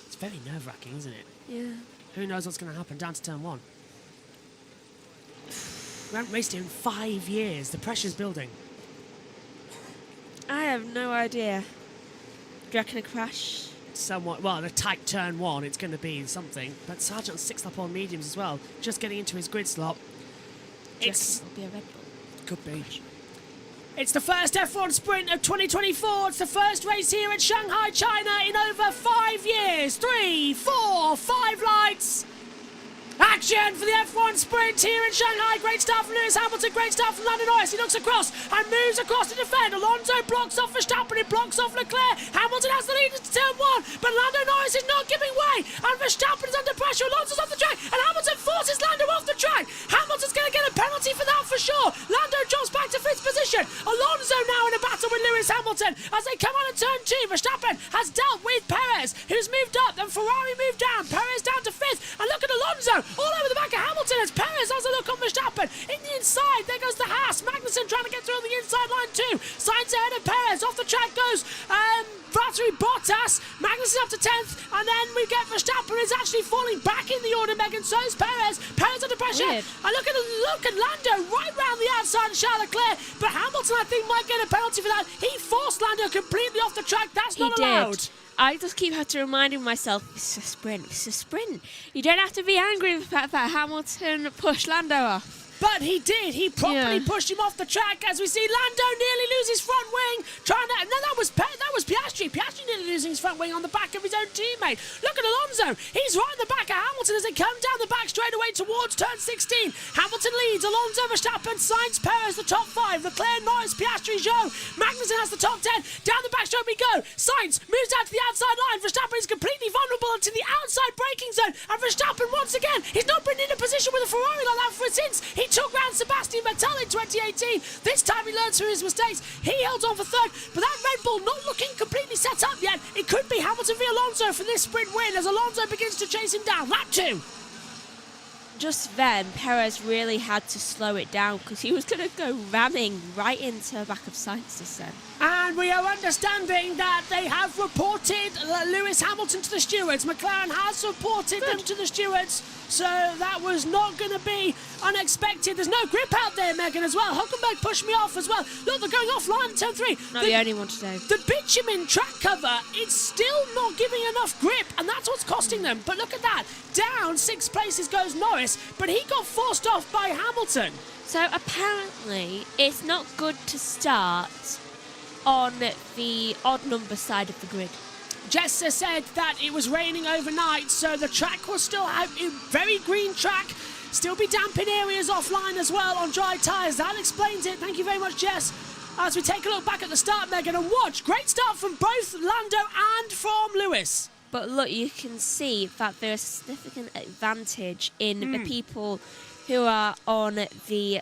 It's very nerve-wracking, isn't it? Yeah. Who knows what's going to happen down to turn 1? We haven't raced here in 5 years. The pressure's building. I have no idea. Do you reckon a crash? Somewhat. Well, in a tight turn 1, it's going to be something. But Sargent's 6th up on mediums as well. Just getting into his grid slot. Do you reckon it'll be a Red Bull? Could be. It's the first F1 sprint of 2024. It's the first race here at Shanghai, China in over 5 years. 3, 4, 5 lights. Action for the F1 sprint here in Shanghai. Great start from Lewis Hamilton, great start from Lando Norris. He looks across and moves across to defend. Alonso blocks off Verstappen, he blocks off Leclerc. Hamilton has the lead into turn 1, but Lando Norris is not giving way. And Verstappen is under pressure. Alonso's off the track, and Hamilton forces Lando off the track. Hamilton's going to get a penalty for that for sure. Lando drops back to 5th position. Alonso now in a battle with Lewis Hamilton as they come out of turn 2. Verstappen has dealt with Perez, who's moved up, and Ferrari moved down. Perez down to 5th, and look at Alonso all over the back of Hamilton as Perez has a look on Verstappen. In the inside, there goes the Haas. Magnussen trying to get through on the inside line too. Sainz ahead of Perez. Off the track goes Valtteri Bottas. Magnussen up to 10th, and then we get Verstappen is actually falling back in the order, Megan. So is Perez. Perez under pressure. Weird. And look at Lando right round the outside of Charles Leclerc. But Hamilton, I think, might get a penalty for that. He forced Lando completely off the track. That's not allowed. I just keep have to reminding myself, it's a sprint, it's a sprint. You don't have to be angry with the fact that Hamilton pushed Lando off. But he did. He properly pushed him off the track as we see Lando nearly lose his front wing. No, that was Piastri. Piastri nearly losing his front wing on the back of his own teammate. Look at Alonso. He's right in the back of Hamilton as they come down the back straightaway towards turn 16. Hamilton leads. Alonso, Verstappen, Sainz, Perez, the top 5. Leclerc, Norris, Piastri, Zhou. Magnussen has the top 10. Down the back straight we go. Sainz moves down to the outside line. Verstappen is completely vulnerable into the outside braking zone. And Verstappen, once again, he's not been in a position with a Ferrari like that since he took round Sebastian Vettel in 2018. This time he learns from his mistakes. He held on for 3rd, but that Red Bull not looking completely set up yet. It could be Hamilton v Alonso for this sprint win as Alonso begins to chase him down. Lap 2. Just then, Perez really had to slow it down because he was going to go ramming right into the back of Sainz just then. And we are understanding that they have reported Lewis Hamilton to the stewards. McLaren has reported them to the stewards, so that was not going to be unexpected. There's no grip out there, Megan, as well. Hulkenberg pushed me off as well. Look, they're going offline in turn 3. Not the only one today. The bitumen track cover, it's still not giving enough grip, and that's what's costing them. But look at that. Down 6 places goes Norris, but he got forced off by Hamilton. So apparently, it's not good to start on the odd number side of the grid. Jessa said that it was raining overnight, so the track will still have a very green track, still be damp in areas offline as well on dry tyres. That explains it. Thank you very much, Jess. As we take a look back at the start, Megan, and watch. Great start from both Lando and from Lewis. But look, you can see that there's a significant advantage in the people who are on the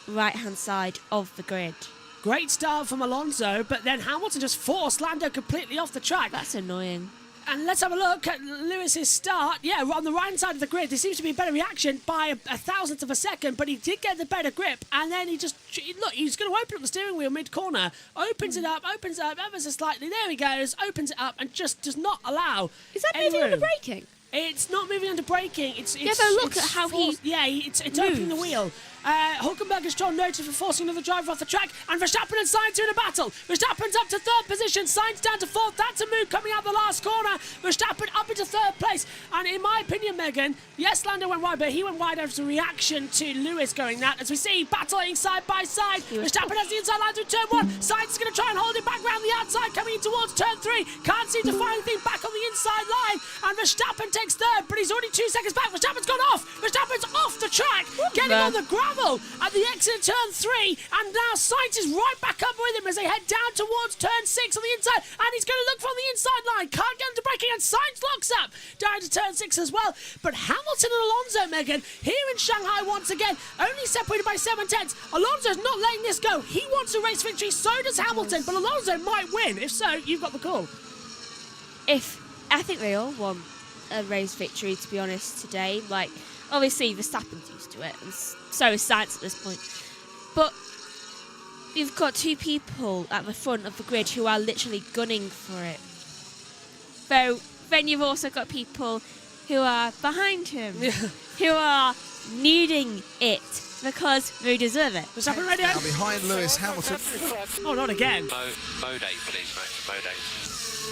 right-hand side of the grid. Great start from Alonso, but then Hamilton just forced Lando completely off the track. That's annoying. And let's have a look at Lewis's start. Yeah, on the right side of the grid, there seems to be a better reaction by a thousandth of a second, but he did get the better grip. And then he just, look, he's going to open up the steering wheel mid-corner, opens it up ever so slightly. There he goes, opens it up and just does not allow. Is that moving under braking? It's not moving under braking. It's look at how it's opening the wheel. Hulkenberg is John noted for forcing another driver off the track, and Verstappen and Sainz are in a battle. Verstappen's up to 3rd position, Sainz down to 4th. That's a move coming out the last corner. Verstappen up into 3rd place. And in my opinion, Megan, yes, Lando went wide, but he went wide as a reaction to Lewis going that. As we see, battling side by side. Verstappen has the inside line through turn 1. Sainz is going to try and hold it back round the outside, coming in towards turn 3. Can't seem to find anything back on the inside line. And Verstappen takes 3rd, but he's already 2 seconds back. Verstappen's gone off. Verstappen's off the track, getting on the gravel at the exit of turn 3, and now Sainz is right back up with him as they head down towards turn 6 on the inside, and he's going to look from the inside line, can't get into braking, and Sainz locks up down to turn 6 as well. But Hamilton and Alonso, Megan, here in Shanghai once again, only separated by 7/10. Alonso's not letting this go. He wants a race victory, so does Hamilton, but Alonso might win. If so, you've got the call. I think they all want a race victory, to be honest, today. Like, obviously, Verstappen's used to it, and so is Sainz at this point. But you've got 2 people at the front of the grid who are literally gunning for it. Though, then you've also got people who are behind him, who are needing it because they deserve it. Verstappen ready? Now behind Lewis Hamilton. Oh, not again. Mode 8, please, mate. Mode 8.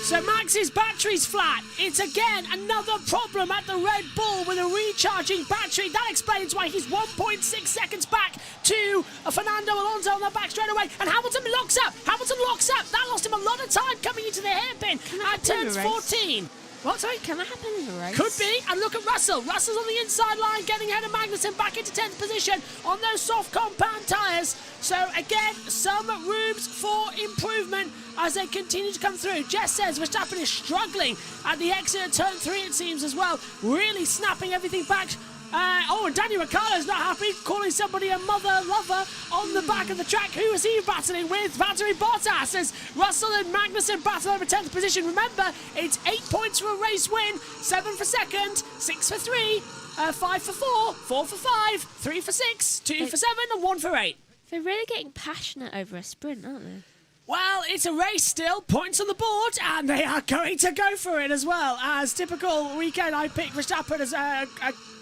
So Max's battery's flat. It's again another problem at the Red Bull with a recharging battery. That explains why he's 1.6 seconds back to Fernando Alonso on the back straight away. And Hamilton locks up. That lost him a lot of time coming into the hairpin at turns 14. What, sorry? Can that happen in a race? Could be. And look at Russell. Russell's on the inside line, getting ahead of Magnussen back into 10th position on those soft compound tyres. So, again, some rooms for improvement as they continue to come through. Jess says Verstappen is struggling at the exit of turn 3, it seems, as well. Really snapping everything back. And Danny Ricciardo's not happy, calling somebody a mother lover on the back of the track. Who is he battling with? Valtteri Bottas, as Russell and Magnussen battle over 10th position. Remember, it's 8 points for a race win, 7 for second, 6 for 3, 5 for 4, 4 for 5, 3 for 6, 2 for 7, and 1 for 8. They're really getting passionate over a sprint, aren't they? Well, it's a race still, points on the board, and they are going to go for it as well. As typical weekend, I pick Verstappen as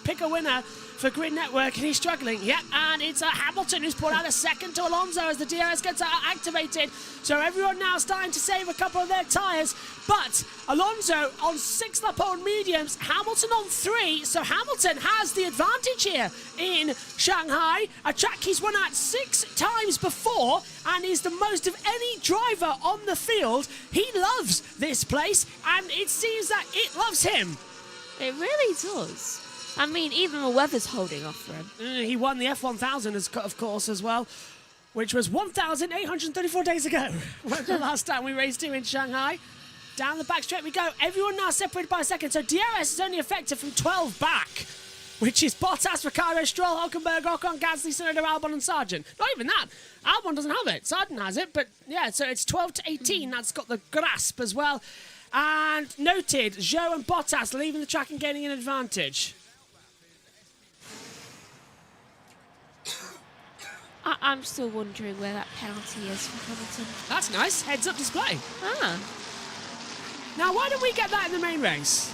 pick a winner for Grid Network, and he's struggling. Yep, and it's Hamilton who's pulled out a second to Alonso as the DRS gets activated. So everyone now starting to save a couple of their tyres. But Alonso on 6th lap on mediums, Hamilton on 3. So Hamilton has the advantage here in Shanghai, a track he's won at 6 times before and is the most of any driver on the field. He loves this place, and it seems that it loves him. It really does. I mean, even the weather's holding off for him. He won the F1000, of course, as well, which was 1,834 days ago. The last time we raced here in Shanghai. Down the back straight we go. Everyone now separated by a second. So DRS is only effective from 12 back, which is Bottas, Ricciardo, Stroll, Hülkenberg, Ocon, Gasly, Tsunoda, Albon, and Sargent. Not even that. Albon doesn't have it. Sargent has it. But yeah, so it's 12 to 18. That's got the grasp as well. And noted, Zhou and Bottas leaving the track and gaining an advantage. I'm still wondering where that penalty is for Hamilton. That's nice. Heads-up display. Ah. Now, why don't we get that in the main race?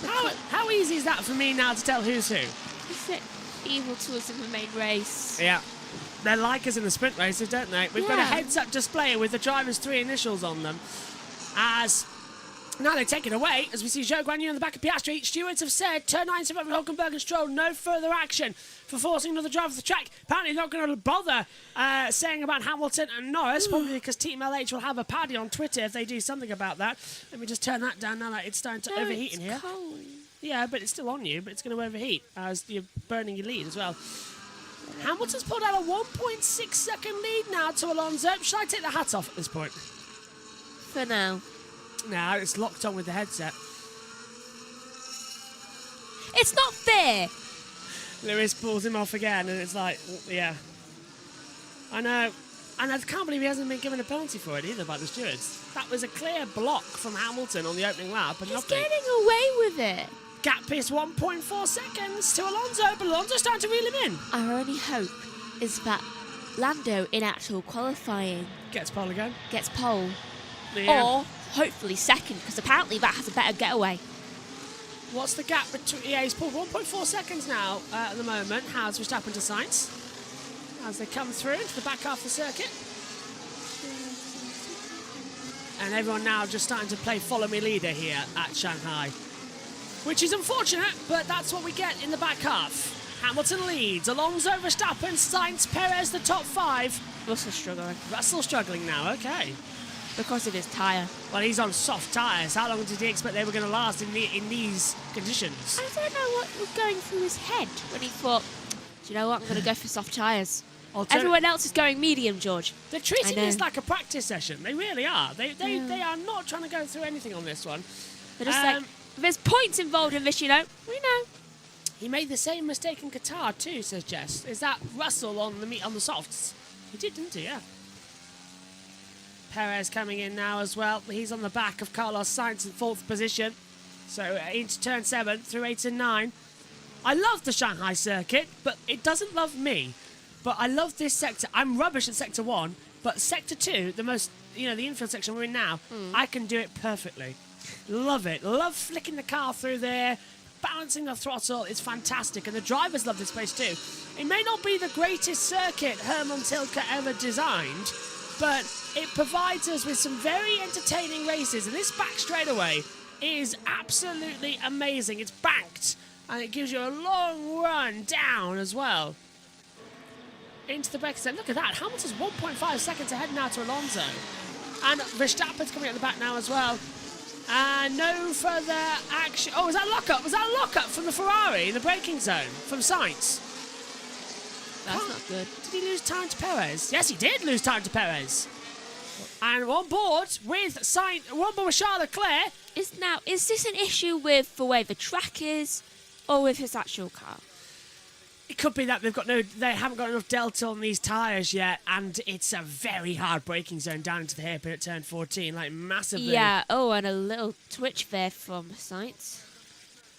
How easy is that for me now to tell who's who? Is it evil to us in the main race? Yeah. They're like us in the sprint races, don't they? We've got a heads-up display with the driver's 3 initials on them. As now they take it away, as we see Zhou Guanyu on the back of Piastri. Stewards have said, turn 9 to Hülkenberg and Stroll, no further action for forcing another driver off the track. Apparently not going to bother saying about Hamilton and Norris, probably because Team LH will have a paddy on Twitter if they do something about that. Let me just turn that down now that it's starting to overheat in here. Cold. Yeah, but it's still on you, but it's going to overheat as you're burning your lead as well. Hamilton's pulled out a 1.6 second lead now to Alonso. Should I take the hat off at this point? For now. No, it's locked on with the headset. It's not fair. Lewis pulls him off again, and it's like, yeah. I know. And I can't believe he hasn't been given a penalty for it either by the stewards. That was a clear block from Hamilton on the opening lap. And he's getting away with it. Gap is 1.4 seconds to Alonso, but Alonso's starting to reel him in. Our only hope is that Lando, in actual qualifying, gets pole again. Gets pole. Yeah. Or hopefully second, because apparently that has a better getaway. What's the gap between... Yeah, he's pulled 1.4 seconds now at the moment. Has Verstappen to Sainz as they come through into the back half of the circuit. And everyone now just starting to play follow me leader here at Shanghai, which is unfortunate, but that's what we get in the back half. Hamilton leads. Alonso, Verstappen, Sainz, Perez, the top 5. Russell struggling. Russell struggling now, okay. Because of his tyre. Well, he's on soft tyres. How long did he expect they were going to last in these conditions? I don't know what was going through his head when he thought, do you know what, I'm going to go for soft tyres. Everyone else is going medium, George. They're treating this like a practice session. They really are. They are not trying to go through anything on this one. They're just like, there's points involved in this, you know. We know. He made the same mistake in Qatar too, says Jess. Is that Russell on the softs? He did, didn't he? Yeah. Perez coming in now as well. He's on the back of Carlos Sainz in 4th position. So into turn 7 through 8 and 9. I love the Shanghai circuit, but it doesn't love me. But I love this sector. I'm rubbish at sector 1, but sector 2, the infield section we're in now, I can do it perfectly. Love it. Love flicking the car through there, balancing the throttle. It's fantastic, and the drivers love this place too. It may not be the greatest circuit Hermann Tilke ever designed, but it provides us with some very entertaining races, and this back straightaway is absolutely amazing. It's banked, and it gives you a long run down as well into the braking zone. Look at that. Hamilton's 1.5 seconds ahead now to Alonso. And Verstappen's coming at the back now as well. And no further action. Oh, was that a lockup? Was that a lockup from the Ferrari in the braking zone from Sainz? That's not good. Did he lose time to Perez? Yes, he did lose time to Perez. And on board with Charles Leclerc. Is this an issue with the way the track is, or with his actual car? It could be that they haven't got enough delta on these tyres yet, and it's a very hard braking zone down into the hairpin at turn 14, like massively. Yeah. Oh, and a little twitch there from Sainz.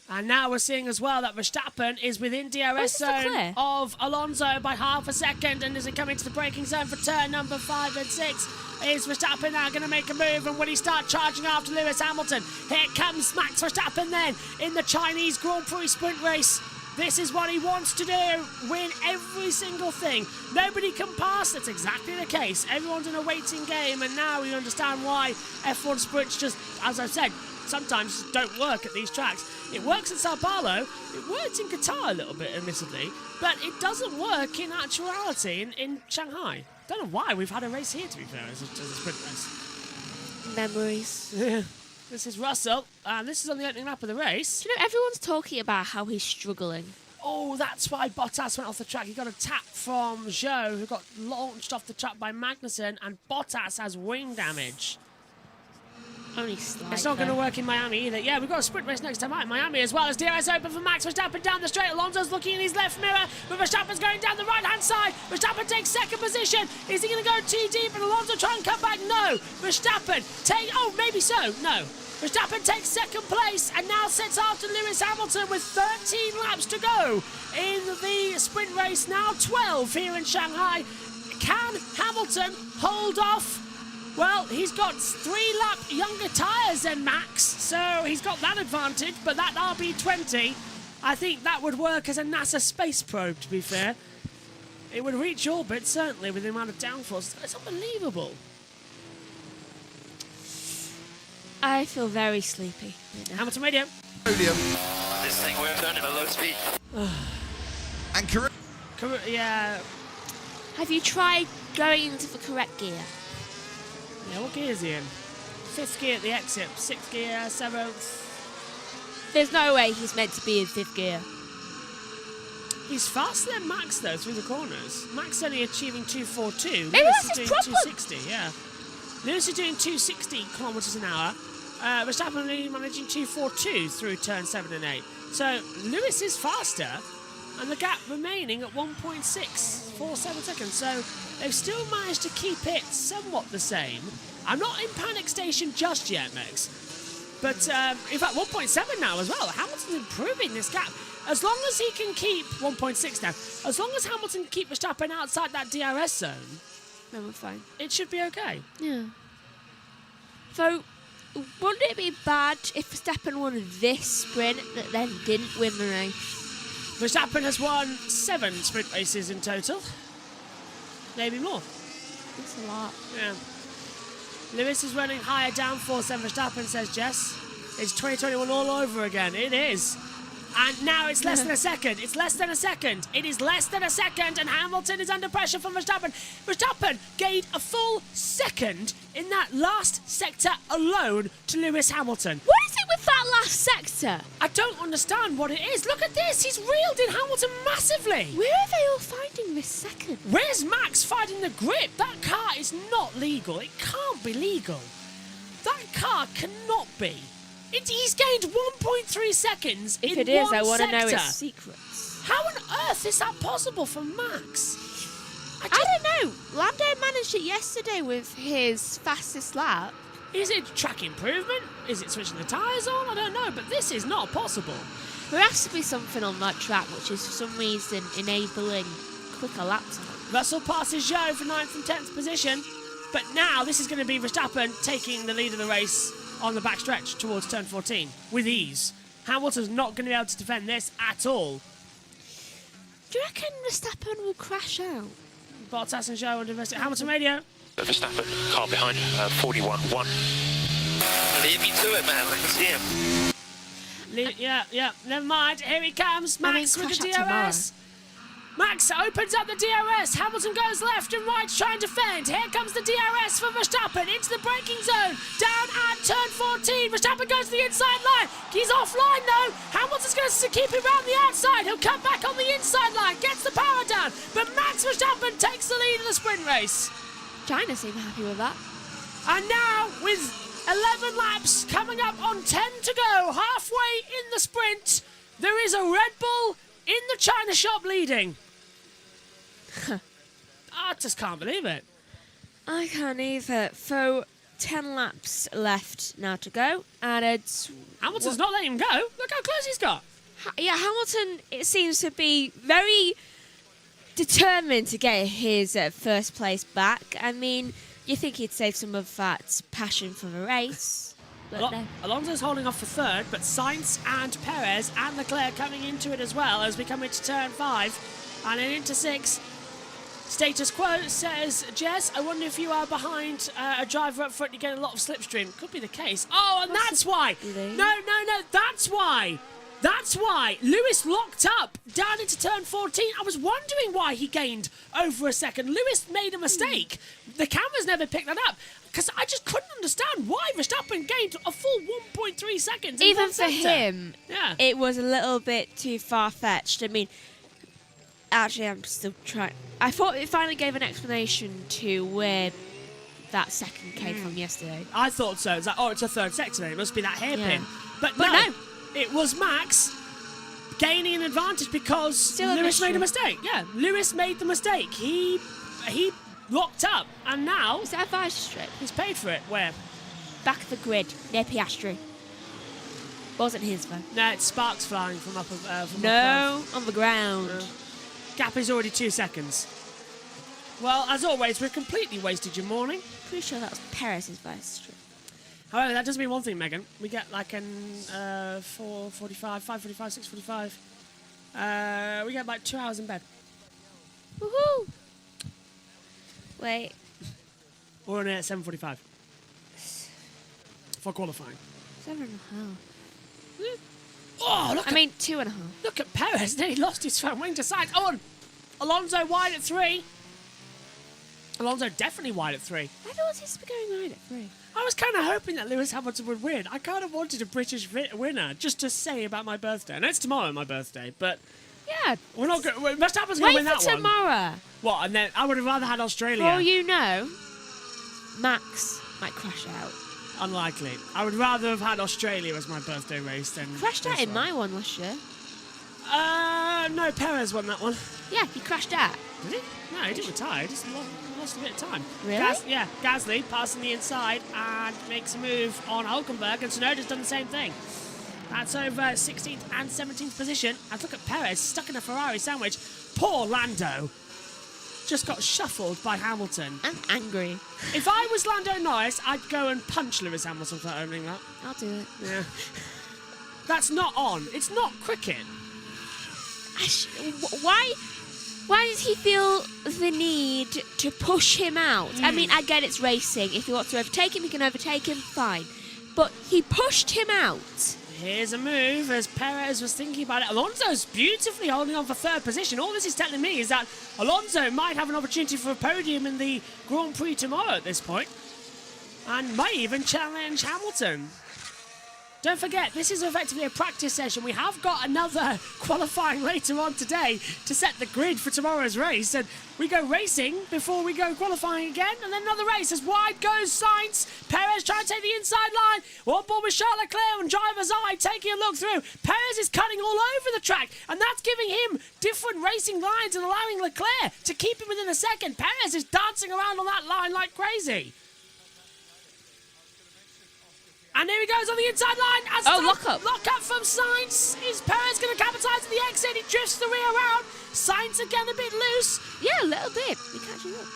And now we're seeing as well that Verstappen is within DRS zone of Alonso by half a second. And as he comes into the braking zone for turn number 5 and 6, is Verstappen now going to make a move? And will he start charging after Lewis Hamilton? Here comes Max Verstappen then in the Chinese Grand Prix sprint race. This is what he wants to do, win every single thing. Nobody can pass. That's exactly the case. Everyone's in a waiting game, and now we understand why F1 sprints just, as I've said, sometimes don't work at these tracks. It works in Sao Paulo, it works in Qatar a little bit, admittedly, but it doesn't work in actuality in Shanghai. Don't know why we've had a race here, to be fair, as a sprint race. Memories. Yeah. This is Russell, and this is on the opening lap of the race. Do you know, everyone's talking about how he's struggling. Oh, that's why Bottas went off the track. He got a tap from Zhou, who got launched off the track by Magnussen, and Bottas has wing damage. Only slight. It's not going to work in Miami either. Yeah, we've got a sprint race next time out in Miami as well as DRS open for Max Verstappen down the straight. Alonso's looking in his left mirror, but Verstappen's going down the right-hand side. Verstappen takes second position. Is he going to go too deep and Alonso try and come back? No. Verstappen oh, maybe so. No. Verstappen takes second place and now sets after Lewis Hamilton with 13 laps to go in the sprint race. Now 12 here in Shanghai. Can Hamilton hold off? Well, he's got 3-lap younger tyres than Max, so he's got that advantage, but that RB20, I think that would work as a NASA space probe, to be fair. It would reach orbit, certainly, with the amount of downforce. It's unbelievable. I feel very sleepy. Hamilton Radio. Podium. This thing we're done at a low speed. And yeah. Have you tried going into the correct gear? Yeah, what gear is he in? 5th gear at the exit, 6th gear, 7th. There's no way he's meant to be in 5th gear. He's faster than Max, though, through the corners. Max only achieving 242. Maybe Lewis that's is his doing problem. 260, yeah. Lewis is doing 260 kilometres an hour. Verstappen only managing 242 through turn 7 and 8. So Lewis is faster, and the gap remaining at 1.647 seconds. So they've still managed to keep it somewhat the same. I'm not in panic station just yet, Max. But in fact, 1.7 now as well. Hamilton's improving this gap. As long as he can keep 1.6 now, as long as Hamilton can keep Verstappen outside that DRS zone, then we're fine. It should be okay. Yeah. So, wouldn't it be bad if Verstappen won this sprint that then didn't win the race? Verstappen has won 7 sprint races in total. Maybe more. That's a lot. Yeah. Lewis is running higher downforce than Verstappen, says Jess. It's 2021 all over again. It is. And now it's less than a second. It's less than a second. It is less than a second, and Hamilton is under pressure from Verstappen. Verstappen gained a full second in that last sector alone to Lewis Hamilton. What is it with that last sector? I don't understand what it is. Look at this. He's reeled in Hamilton massively. Where are they all finding this second? Where's Max fighting the grip? That car is not legal. It can't be legal. That car cannot be. He's gained 1.3 seconds in 1 sector. If it is, I want to know its secrets. How on earth is that possible for Max? I don't know. Lando managed it yesterday with his fastest lap. Is it track improvement? Is it switching the tyres on? I don't know, but this is not possible. There has to be something on that track which is for some reason enabling quicker lap time. Russell passes Zhou for 9th and 10th position, but now this is going to be Verstappen taking the lead of the race on the backstretch towards turn 14 with ease. Hamilton's not going to be able to defend this at all. Do you reckon Verstappen will crash out? Bottas and Zhou under investigation. Hamilton Radio. Verstappen, car behind, 41.1. Leave me to it, man. I can see him. Yeah, never mind. Here he comes, Max with the DRS. Max opens up the DRS. Hamilton goes left and right trying to defend. Here comes the DRS for Verstappen into the braking zone. Down at turn 14. Verstappen goes to the inside line. He's offline though. Hamilton's going to keep him around the outside. He'll come back on the inside line. Gets the power down. But Max Verstappen takes the lead in the sprint race. China seem happy with that. And now with 11 laps coming up on 10 to go, halfway in the sprint, there is a Red Bull in the China shop leading. I just can't believe it. I can't either. So 10 laps left now to go, and it's Hamilton's not letting him go. Look how close he's got. Yeah, Hamilton, it seems to be very determined to get his first place back. I mean, you think he'd save some of that passion for the race. But no. Alonso's holding off for third, but Sainz and Perez and Leclerc coming into it as well as we come into turn 5 and then into 6. Status quo, says Jess. I wonder if you are behind a driver up front, you get a lot of slipstream. Could be the case. Oh, and that's why. No, that's why. That's why Lewis locked up down into turn 14. I was wondering why he gained over a second. Lewis made a mistake. The cameras never picked that up because I just couldn't understand why Verstappen gained a full 1.3 seconds. Even for him, it was a little bit too far-fetched. I mean, actually, I'm still trying. I thought it finally gave an explanation to where that second came from yesterday. I thought so. It's like, oh, it's a third sector. It must be that hairpin. But no. It was Max gaining an advantage because Lewis made a mistake. Yeah, Lewis made the mistake. He locked up, and now... Is that a Vice strip? He's paid for it. Where? Back of the grid, near Piastri. Wasn't his, though. No, it's sparks flying from up on the ground. Gap is already 2 seconds. Well, as always, we've completely wasted your morning. Pretty sure that was Perez's Vice strip. However, that does mean one thing, Megan. We get like an 4:45, 5:45, 6:45. We get like 2 hours in bed. Woohoo! Wait. We're on at 7:45 for qualifying. 7.5. Oh, look! I mean, 2.5. Look at Perez. Then he lost his front wing to side. Oh, and Alonso wide at 3. Alonso definitely wide at 3. I thought he was going wide at 3. I was kind of hoping that Lewis Hamilton would win. I kind of wanted a British winner just to say about my birthday. And it's tomorrow, my birthday, but yeah, we're not going. Verstappen's going to win that one. Wait for tomorrow. What? And then I would have rather had Australia. Well, you know, Max might crash out. Unlikely. I would rather have had Australia as my birthday race than. Crashed out in my one last year. No, Perez won that one. Yeah, he crashed out. Did he? No, he didn't retire. He just lost a bit of time. Really? Gasly passing the inside and makes a move on Hulkenberg, and Tsunoda's done the same thing. That's over 16th and 17th position. And look at Perez stuck in a Ferrari sandwich. Poor Lando. Just got shuffled by Hamilton. I'm angry. If I was Lando Norris, I'd go and punch Lewis Hamilton for owning that. I'll do it. Yeah. That's not on. It's not cricket. Why does he feel the need to push him out? I mean, I get it's racing. If he wants to overtake him, he can overtake him, fine. But he pushed him out. Here's a move as Perez was thinking about it. Alonso's beautifully holding on for third position. All this is telling me is that Alonso might have an opportunity for a podium in the Grand Prix tomorrow at this point, and might even challenge Hamilton. Don't forget, this is effectively a practice session. We have got another qualifying later on today to set the grid for tomorrow's race. And we go racing before we go qualifying again. And then another race as wide goes Sainz. Perez trying to take the inside line. On board with Charles Leclerc and driver's eye taking a look through. Perez is cutting all over the track. And that's giving him different racing lines and allowing Leclerc to keep him within a second. Perez is dancing around on that line like crazy. And here he goes on the inside line. Lock up. Lock up from Sainz. Is Perez going to capitalise on the exit? He drifts the rear around. Sainz again a bit loose. Yeah, a little bit. We're catching up.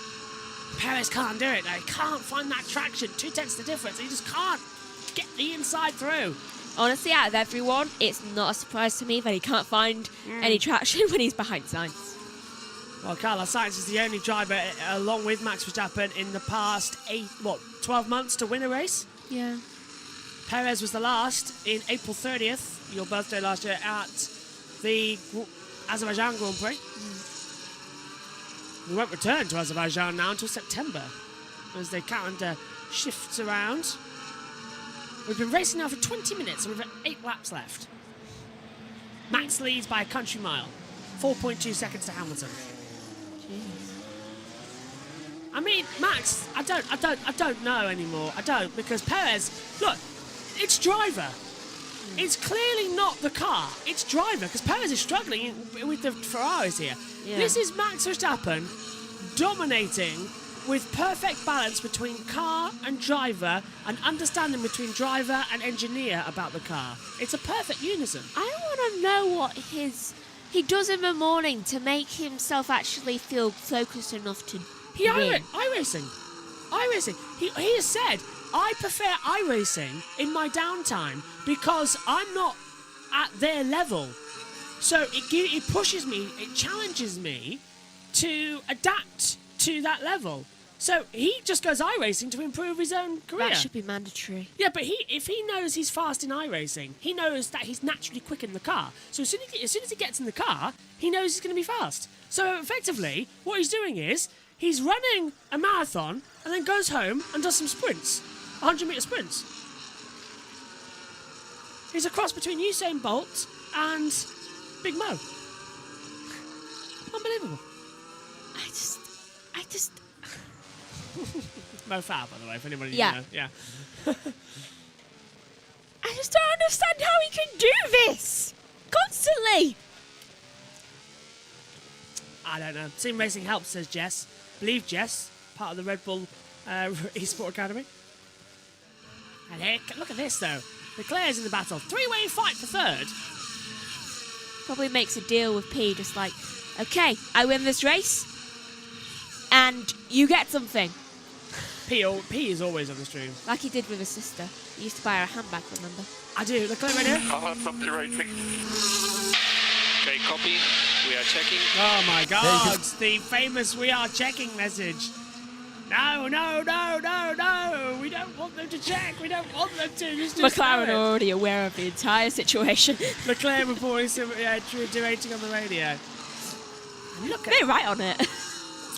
Perez can't do it. He can't find that traction. 2/10 the difference. He just can't get the inside through. Honestly, out of everyone, it's not a surprise to me that he can't find any traction when he's behind Sainz. Well, Carlos Sainz is the only driver, along with Max Verstappen, in the past 12 months to win a race. Yeah. Perez was the last in April 30th, your birthday last year, at the Azerbaijan Grand Prix. We won't return to Azerbaijan now until September, as the calendar shifts around. We've been racing now for 20 minutes, and we've got 8 laps left. Max leads by a country mile, 4.2 seconds to Hamilton. I mean, Max, I don't know anymore. I don't, because Perez, look, it's driver. It's clearly not the car. It's driver, because Perez is struggling with the Ferraris here. Yeah. This is Max Verstappen dominating with perfect balance between car and driver, and understanding between driver and engineer about the car. It's a perfect unison. I want to know what he does in the morning to make himself actually feel focused enough to win. iRacing. He has said, I prefer iRacing in my downtime because I'm not at their level. So it pushes me, it challenges me to adapt to that level. So he just goes iRacing to improve his own career. That should be mandatory. Yeah, but if he knows he's fast in iRacing, he knows that he's naturally quick in the car. So as soon as he gets in the car, he knows he's going to be fast. So effectively, what he's doing is he's running a marathon and then goes home and does some sprints, 100-meter sprints. He's a cross between Usain Bolt and Big Mo. Unbelievable. I just Mo Farah, by the way, if anybody Yeah. didn't know. Yeah. I just don't understand how he can do this constantly. I don't know. Sim racing helps, says Jess. Believe Jess, part of the Red Bull Esport Academy. And here, look at this, though. Leclerc's in the battle. 3-way fight for third. Probably makes a deal with P, just like, okay, I win this race, and you get something. P is always on the stream. Like he did with his sister. He used to buy her a handbag, remember? I do. Leclerc right here. I'll have something racing. Okay, copy. We are checking. Oh my God! The famous "We are checking" message. No! We don't want them to check. We don't want them to. Just McLaren are already aware of the entire situation. Leclerc reporting some derating on the radio. Look at They're right on it.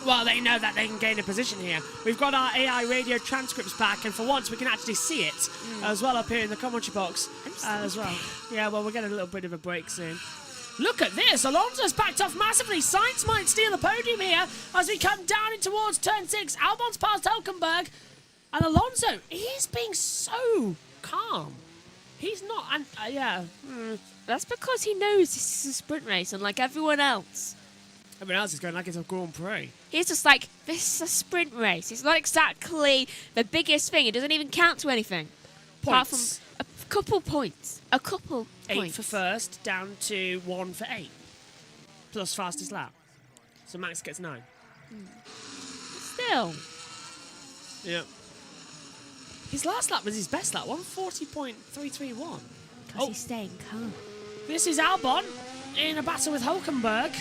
Well, they know that they can gain a position here. We've got our AI radio transcripts back, and for once we can actually see it as well up here in the commentary box as well. Yeah, well, we're getting a little bit of a break soon. Look at this. Alonso's backed off massively. Sainz might steal the podium here as we come down in towards turn 6. Albon's past Hülkenberg. And Alonso, he's being so calm. He's not... That's because he knows this is a sprint race, unlike everyone else. Everyone else is going like it's a Grand Prix. He's just like, this is a sprint race. It's not exactly the biggest thing. It doesn't even count to anything. Apart from a couple points. A couple 8 points. for first, down to 1 for 8. Plus fastest lap. So Max gets 9. Still. Yeah. His last lap was his best lap, 140.331. Because he's staying calm. This is Albon in a battle with Hülkenberg.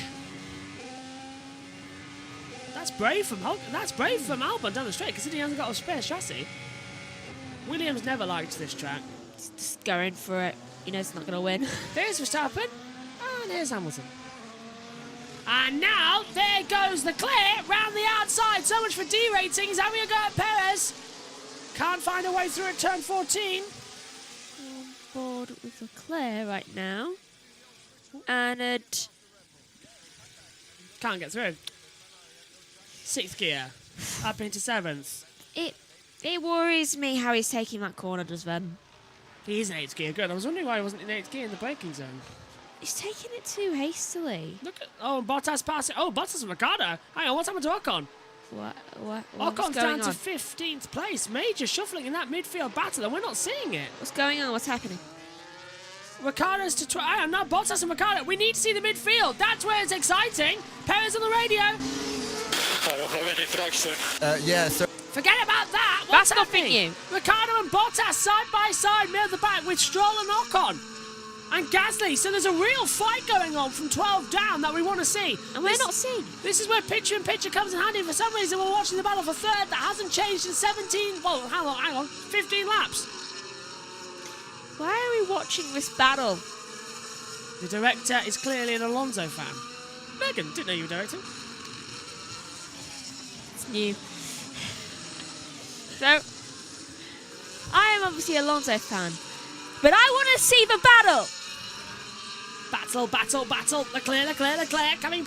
That's brave from Albon down the straight, considering he hasn't got a spare chassis. Williams never liked this track. He's just going for it. He knows he's not going to win. There's Verstappen, and here's Hamilton. And now, there goes Leclerc round the outside. So much for derating. He's having a go at Perez. Can't find a way through at turn 14. On board with Leclerc right now. And can't get through. 6th gear, up into 7th. It worries me how he's taking that corner, does then. He is in 8th gear, good. I was wondering why he wasn't in 8th gear in the braking zone. He's taking it too hastily. Look at... Oh, Bottas passing... Oh, Bottas and Ricciardo. Hang on, what's happened to Ocon? What's Ocon's going down to on? 15th place. Major shuffling in that midfield battle, and we're not seeing it. What's going on? What's happening? Ricciardo's to... Hang on, now Bottas and Ricciardo. We need to see the midfield. That's where it's exciting. Perez on the radio. I don't have any traction. Yeah, so... Forget about that. What's That's nothing happening? new. Ricciardo and Bottas side by side, middle of the back with Stroll and Ocon. and Gasly. So there's a real fight going on from 12 down that we want to see. And we're not seeing. This is where picture-in-picture comes in handy. For some reason, we're watching the battle for third. That hasn't changed in 17... Well, hang on. 15 laps. Why are we watching this battle? The director is clearly an Alonso fan. Megan, didn't know you were directing. It's new. So, I am obviously an Alonso fan, but I want to see the battle. Battle. Leclerc. Coming.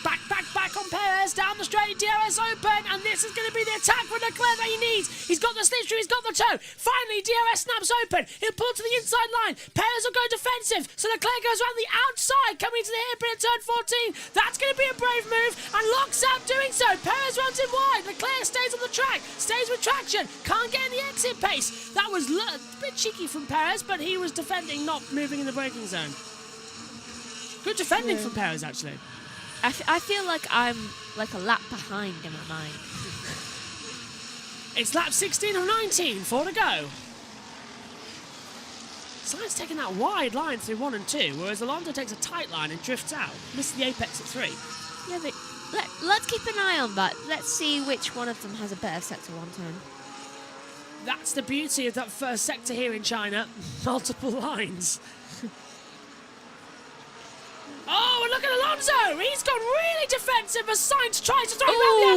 Back on Perez. Down the straight. DRS open. And this is going to be the attack for Leclerc that he needs. He's got the slipstream. He's got the toe. Finally, DRS snaps open. He'll pull to the inside line. Perez will go defensive. So Leclerc goes around the outside, coming to the hairpin at turn 14. That's going to be a brave move. And locks out doing so. Perez runs in wide. Leclerc stays on the track. Stays with traction. Can't get in the exit pace. That was a bit cheeky from Perez, but he was defending, not moving in the braking zone. Good defending from Perez, actually. I feel like I'm like a lap behind in my mind. It's lap 16 of 19, 4 to go. Sainz taking that wide line through 1 and 2, whereas Alonso takes a tight line and drifts out. Misses the apex at 3. Yeah, but let's keep an eye on that. Let's see which one of them has a better sector one turn. That's the beauty of that first sector here in China. Multiple lines. Oh, and look at Alonso! He's gone really defensive as Sainz tries to throw him around the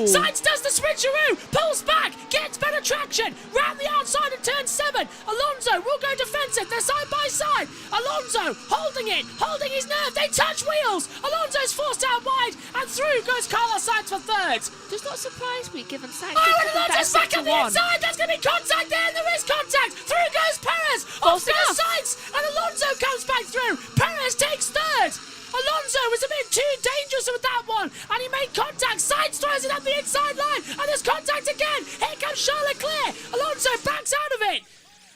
outside. Sainz does the switcheroo, pulls back, gets better traction, round the outside at turn 7. Alonso will go defensive, they're side by side. Alonso holding his nerve, they touch wheels. Alonso's forced out wide, and through goes Carlos Sainz for third. Does not surprise me given Sainz. Oh, and Alonso's back on the inside, there's going to be contact there, and there is contact. Through goes Perez, off goes Sainz, and Alonso comes back through. Perez takes third. Alonso was a bit too dangerous with that one, and he made contact. Sainz throws it up the inside line, and there's contact again. Here comes Charles Leclerc. Alonso backs out of it.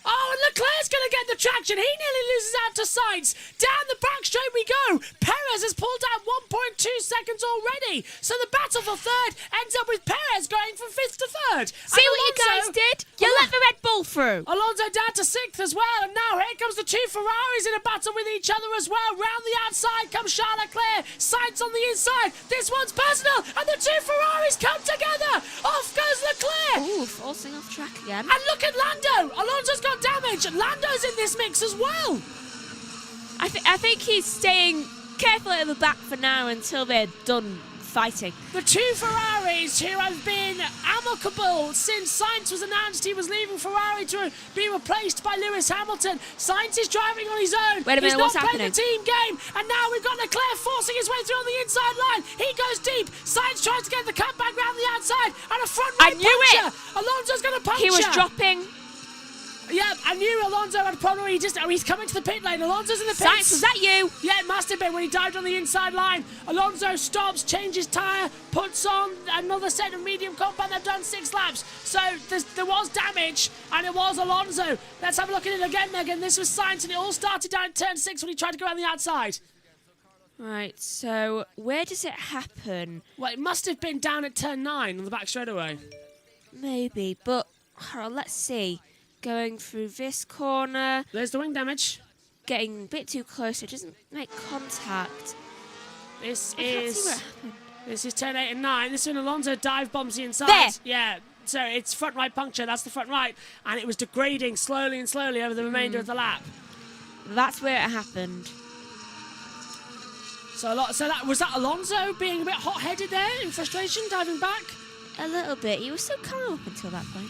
Oh, and Leclerc's going to get the traction. He nearly loses out to Sainz. Down the back straight we go. Perez has pulled out 1.2 seconds already. So the battle for third ends up with Perez going from 5th to 3rd. See what you guys did? You let the Red Bull through. Alonso down to 6th as well. And now here comes the 2 Ferraris in a battle with each other as well. Round the outside comes Charles Leclerc. Sainz on the inside. This one's personal. And the 2 Ferraris come together. Off goes Leclerc. Ooh, forcing off track again. And look at Lando. Alonso's got damage, and Lando's in this mix as well. I think he's staying careful at the back for now until they're done fighting. The 2 Ferraris who have been amicable since Sainz was announced he was leaving Ferrari to be replaced by Lewis Hamilton. Sainz is driving on his own. Wait a minute, He's what's not happening? playing the team game, and now we've got Leclerc forcing his way through on the inside line. He goes deep. Sainz tries to get the cutback round the outside, and a front right puncher. Alonso's going to puncture. He was dropping. Yeah, I knew Alonso had a problem. He's coming to the pit lane. Alonso's in the pits. Sainz, was that you? Yeah, it must have been when he dived on the inside line. Alonso stops, changes tyre, puts on another set of medium compound. They've done 6 laps. So there was damage, and it was Alonso. Let's have a look at it again, Megan. This was Sainz, and it all started down at turn 6 when he tried to go around the outside. Right, so where does it happen? Well, it must have been down at turn 9 on the back straightaway. Maybe, but let's see. Going through this corner. There's the wing damage. Getting a bit too close. It doesn't make contact. This I can't see where it happened. This is turn 8 and 9. This is when Alonso dive bombs the inside. There. Yeah. So it's front right puncture. That's the front right, and it was degrading slowly and slowly over the remainder of the lap. That's where it happened. So that was that Alonso being a bit hot-headed there in frustration, diving back. A little bit. He was so calm up until that point.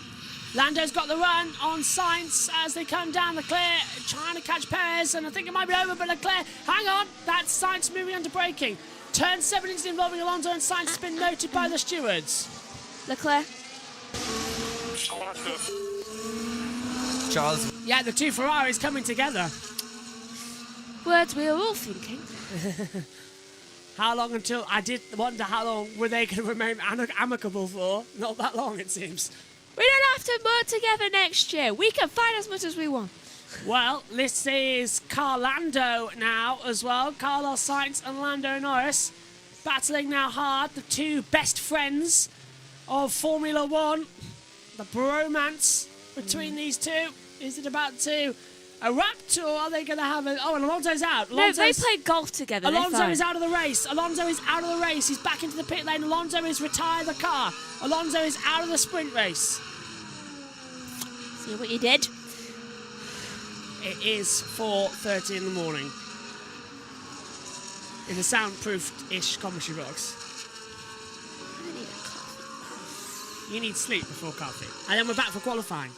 Lando's got the run on Sainz as they come down. Leclerc trying to catch Perez, and I think it might be over, but Leclerc, hang on, that's Sainz moving under braking. Turn 7 is involving Alonso, and Sainz has been noted by the stewards. Leclerc. Charles. Yeah, the 2 Ferraris coming together. Words we are all thinking. How long until... I did wonder how long were they going to remain amicable for. Not that long, it seems. We don't have to work together next year. We can fight as much as we want. Well, this is Lando now as well. Carlos Sainz and Lando Norris battling now hard. The 2 best friends of Formula 1. The bromance between these 2. Is it about to a wrapped, or are they going to have a... Oh, and Alonso's out. No, they played golf together. Alonso is out of the race. Alonso is out of the race. He's back into the pit lane. Alonso is retired the car. Alonso is out of the sprint race. See what you did? It is 4:30 in the morning. In a soundproofed-ish commentary box. I need a coffee. You need sleep before coffee. And then we're back for qualifying.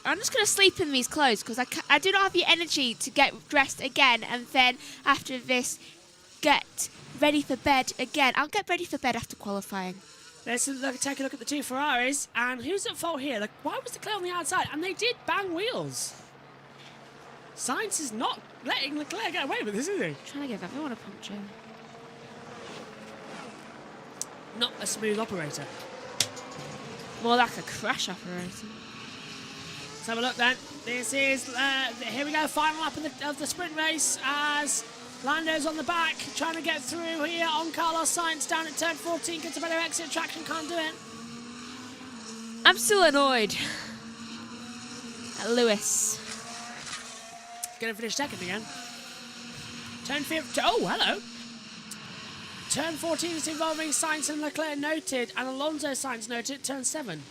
I'm just going to sleep in these clothes because I do not have the energy to get dressed again and then after this get ready for bed again. I'll get ready for bed after qualifying. Let's take a look at the two Ferraris. And who's at fault here? Why was Leclerc on the outside? And they did bang wheels. Sainz is not letting Leclerc get away with this, is he? Trying to give everyone a puncture. Not a smooth operator. More like a crash operator. Let's have a look then. This is, here we go, final lap of the sprint race as Lando's on the back, trying to get through here on Carlos Sainz down at turn 14. Gets a better exit traction, can't do it. I'm still annoyed at Lewis. Going to finish second again. Turn 15. Oh, hello. Turn 14 is involving Sainz and Leclerc noted, and Alonso Sainz noted, turn 7.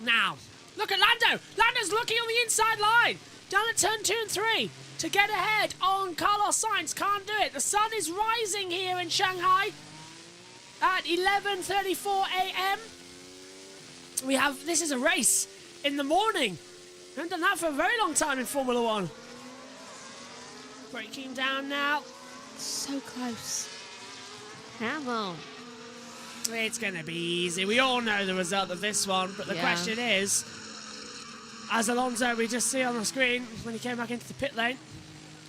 Now, look at Lando. Lando's looking on the inside line. Down at turn 2 and 3 to get ahead on Carlos Sainz. Can't do it. The sun is rising here in Shanghai at 11:34 a.m. This is a race in the morning. We haven't done that for a very long time in Formula One. Braking down now. So close. Come on. It's going to be easy. We all know the result of this one, but the question is, as Alonso we just see on the screen when he came back into the pit lane,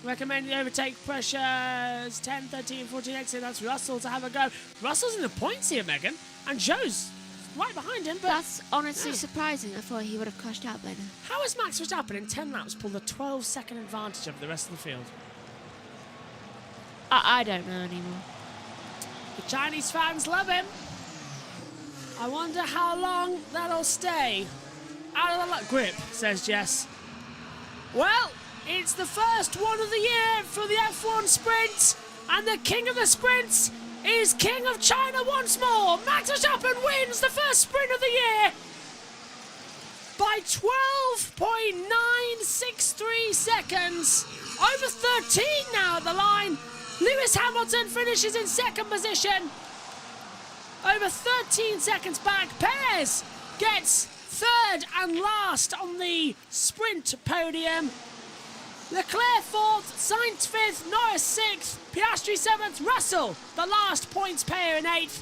recommended overtake pressures 10, 13, 14 exit. That's Russell to have a go. Russell's in the points here, Megan, and Joe's right behind him. But that's honestly surprising. I thought he would have crashed out by now. How has Max Verstappen in 10 laps pulled a 12-second advantage over the rest of the field? I don't know anymore. The Chinese fans love him. I wonder how long that'll stay. Out of the grip, says Jess. Well, it's the first one of the year for the F1 sprint, and the king of the sprints is king of China once more. Max Verstappen wins the first sprint of the year by 12.963 seconds. Over 13 now at the line. Lewis Hamilton finishes in second position. Over 13 seconds back. Perez gets third and last on the sprint podium. Leclerc fourth, Sainz fifth, Norris sixth, Piastri seventh, Russell, the last points payer in eighth.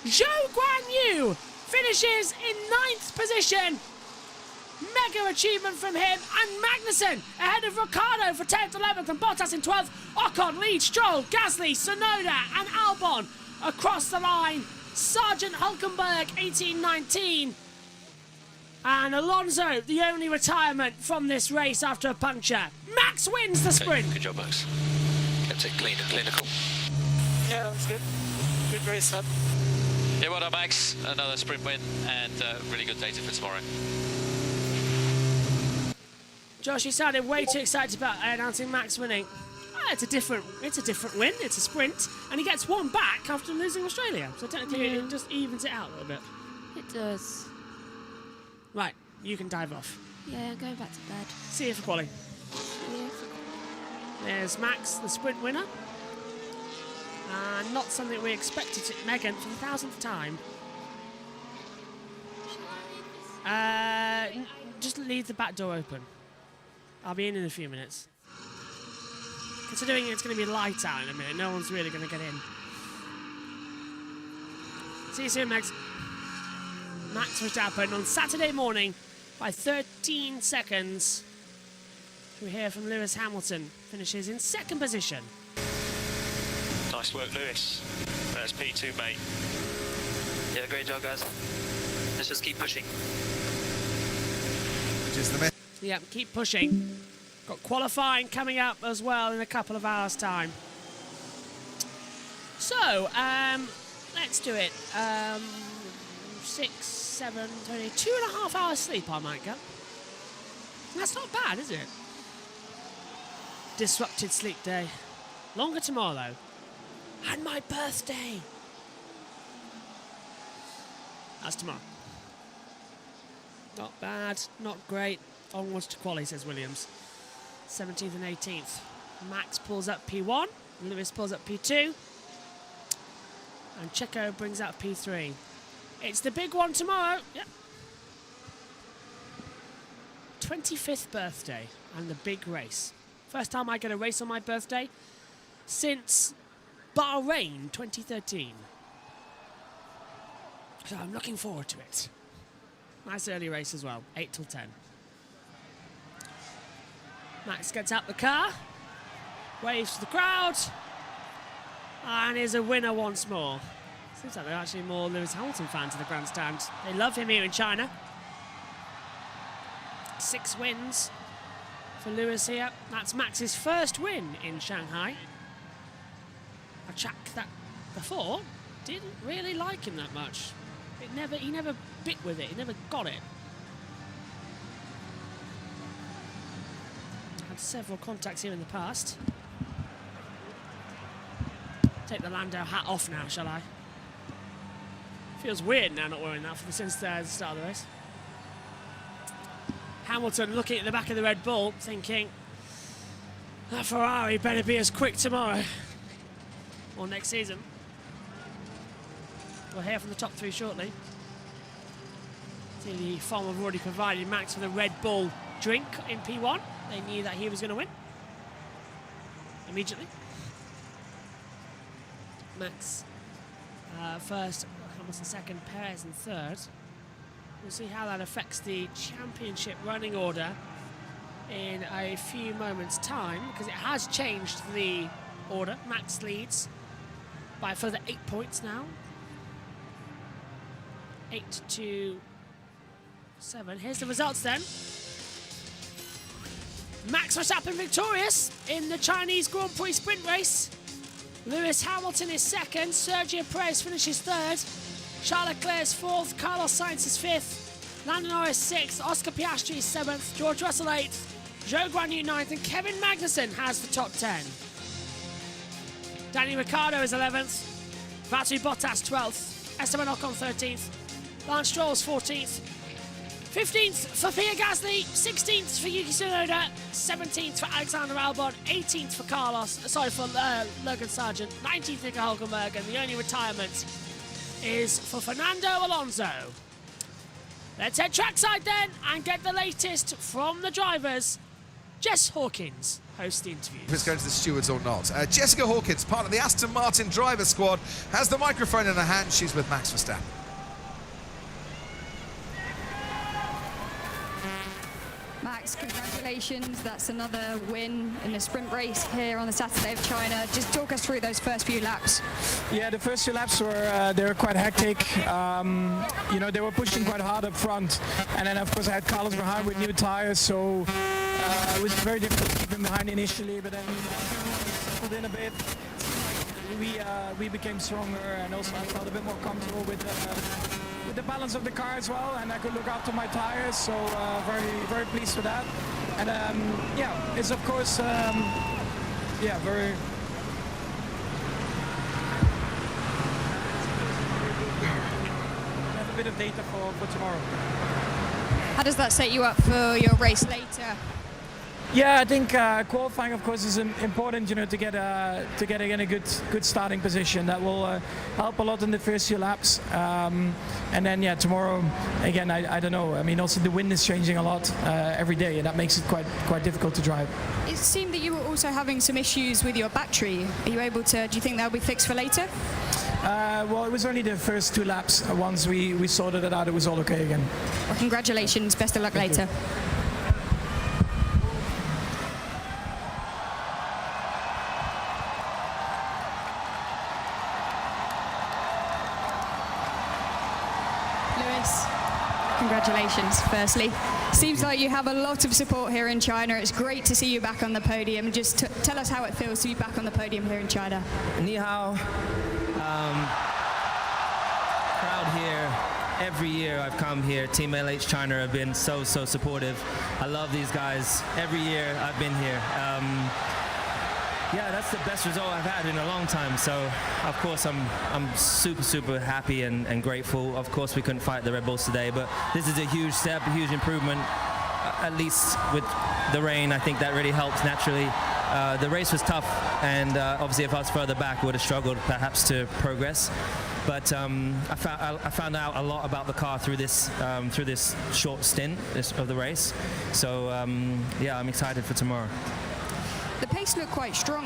Zhou Guanyu finishes in ninth position. Mega achievement from him, and Magnussen ahead of Ricciardo for 10th, 11th, and Bottas in 12th. Ocon leads Stroll, Gasly, Tsunoda, and Albon across the line. Sergeant Hulkenberg 18-19. And Alonso, the only retirement from this race after a puncture. Max wins the sprint. Good job, Max. Kept it clean, clinical. Yeah, that was good. Good race up. Yeah, well done, Max. Another sprint win and really good data for tomorrow. Josh, you sounded way too excited about announcing Max winning. It's a different win. It's a sprint, and he gets one back after losing Australia. So technically, it just evens it out a little bit. It does. Right, you can dive off. Yeah, I'm going back to bed. See you for quali. There's Max, the sprint winner. And not something we expected to Megan for the 1000th time. Just leave the back door open. I'll be in a few minutes. Considering it's going to be light out in a minute, no one's really going to get in. See you soon, Max. Max Verstappen on Saturday morning by 13 seconds. We hear from Lewis Hamilton, finishes in second position. Nice work, Lewis. That's P2, mate. Yeah, great job, guys. Let's just keep pushing. Which is the Yeah, keep pushing. Got qualifying coming up as well in a couple of hours' time. So, let's do it. 6, 7, 20, 2.5 hours sleep I might get. That's not bad, is it? Disrupted sleep day. Longer tomorrow, though. And my birthday. That's tomorrow. Not bad, not great. Onwards to quali, says Williams. 17th and 18th. Max pulls up P1. Lewis pulls up P2. And Checo brings out P3. It's the big one tomorrow. Yep. 25th birthday and the big race. First time I get a race on my birthday since Bahrain 2013. So I'm looking forward to it. Nice early race as well, 8 till 10. Max gets out the car, waves to the crowd, and is a winner once more. Seems like there are actually more Lewis Hamilton fans in the grandstand. They love him here in China. 6 wins for Lewis here. That's Max's first win in Shanghai. A track that before didn't really like him that much. He never bit with it. He never got it. Had several contacts here in the past. Take the Lando hat off now, shall I? Feels weird now not wearing that since the start of the race. Hamilton looking at the back of the Red Bull, thinking that Ferrari better be as quick tomorrow or next season. We'll hear from the top 3 shortly. See, the farm have already provided Max with a Red Bull drink in P1. They knew that he was going to win immediately. Max first, Hamilton second, Perez in third. We'll see how that affects the championship running order in a few moments' time, because it has changed the order. Max leads by a further 8 points now. 8 to 7. Here's the results then. Max Verstappen victorious in the Chinese Grand Prix sprint race. Lewis Hamilton is second. Sergio Perez finishes third. Charles Leclerc is fourth. Carlos Sainz is fifth. Lando Norris sixth. Oscar Piastri is seventh. George Russell eighth. Joe Guan Yu ninth. And Kevin Magnussen has the top 10. Danny Ricciardo is 11th. Valtteri Bottas 12th. Esteban Ocon 13th. Lance Stroll's 14th. 15th for Pierre Gasly. 16th for Yuki Tsunoda. 17th for Alexander Albon. 18th for Logan Sargent. 19th for Nico Hülkenberg. And the only retirement is for Fernando Alonso. Let's head trackside then and get the latest from the drivers. Jess Hawkins hosts the interview. If it's going to the stewards or not. Jessica Hawkins, part of the Aston Martin driver squad, has the microphone in her hand. She's with Max Verstappen. Max, congratulations. That's another win in the sprint race here on the Saturday of China. Just talk us through those first few laps. Yeah, the first few laps were they were quite hectic. You know, they were pushing quite hard up front, and then of course I had Carlos behind with new tires, so it was very difficult to keep him behind initially. But then settled in a bit. We became stronger, and also I felt a bit more comfortable with the balance of the car as well, and I could look after my tires, so very pleased with that. And yeah, it's of course very. Have a bit of data for tomorrow. How does that set you up for your race later? Yeah, I think qualifying, of course, is important. You know, to get again a good starting position. That will help a lot in the first few laps. And then, yeah, tomorrow again, I don't know. I mean, also the wind is changing a lot every day, and that makes it quite difficult to drive. It seemed that you were also having some issues with your battery. Are you able to? Do you think that'll be fixed for later? Well, it was only the first 2 laps. Once we sorted it out, it was all okay again. Well, congratulations. Best of luck later. Congratulations, firstly. Seems like you have a lot of support here in China. It's great to see you back on the podium. Just tell us how it feels to be back on the podium here in China. Ni hao. Crowd here every year I've come here, Team LH China have been so supportive. I love these guys. Every year I've been here. Yeah, that's the best result I've had in a long time. So, of course, I'm super happy and grateful. Of course, we couldn't fight the Red Bulls today, but this is a huge step, a huge improvement. At least with the rain, I think that really helps naturally. The race was tough, and obviously if I was further back, would have struggled perhaps to progress. But I found out a lot about the car through this short stint of the race. So yeah, I'm excited for tomorrow. The pace looked quite strong,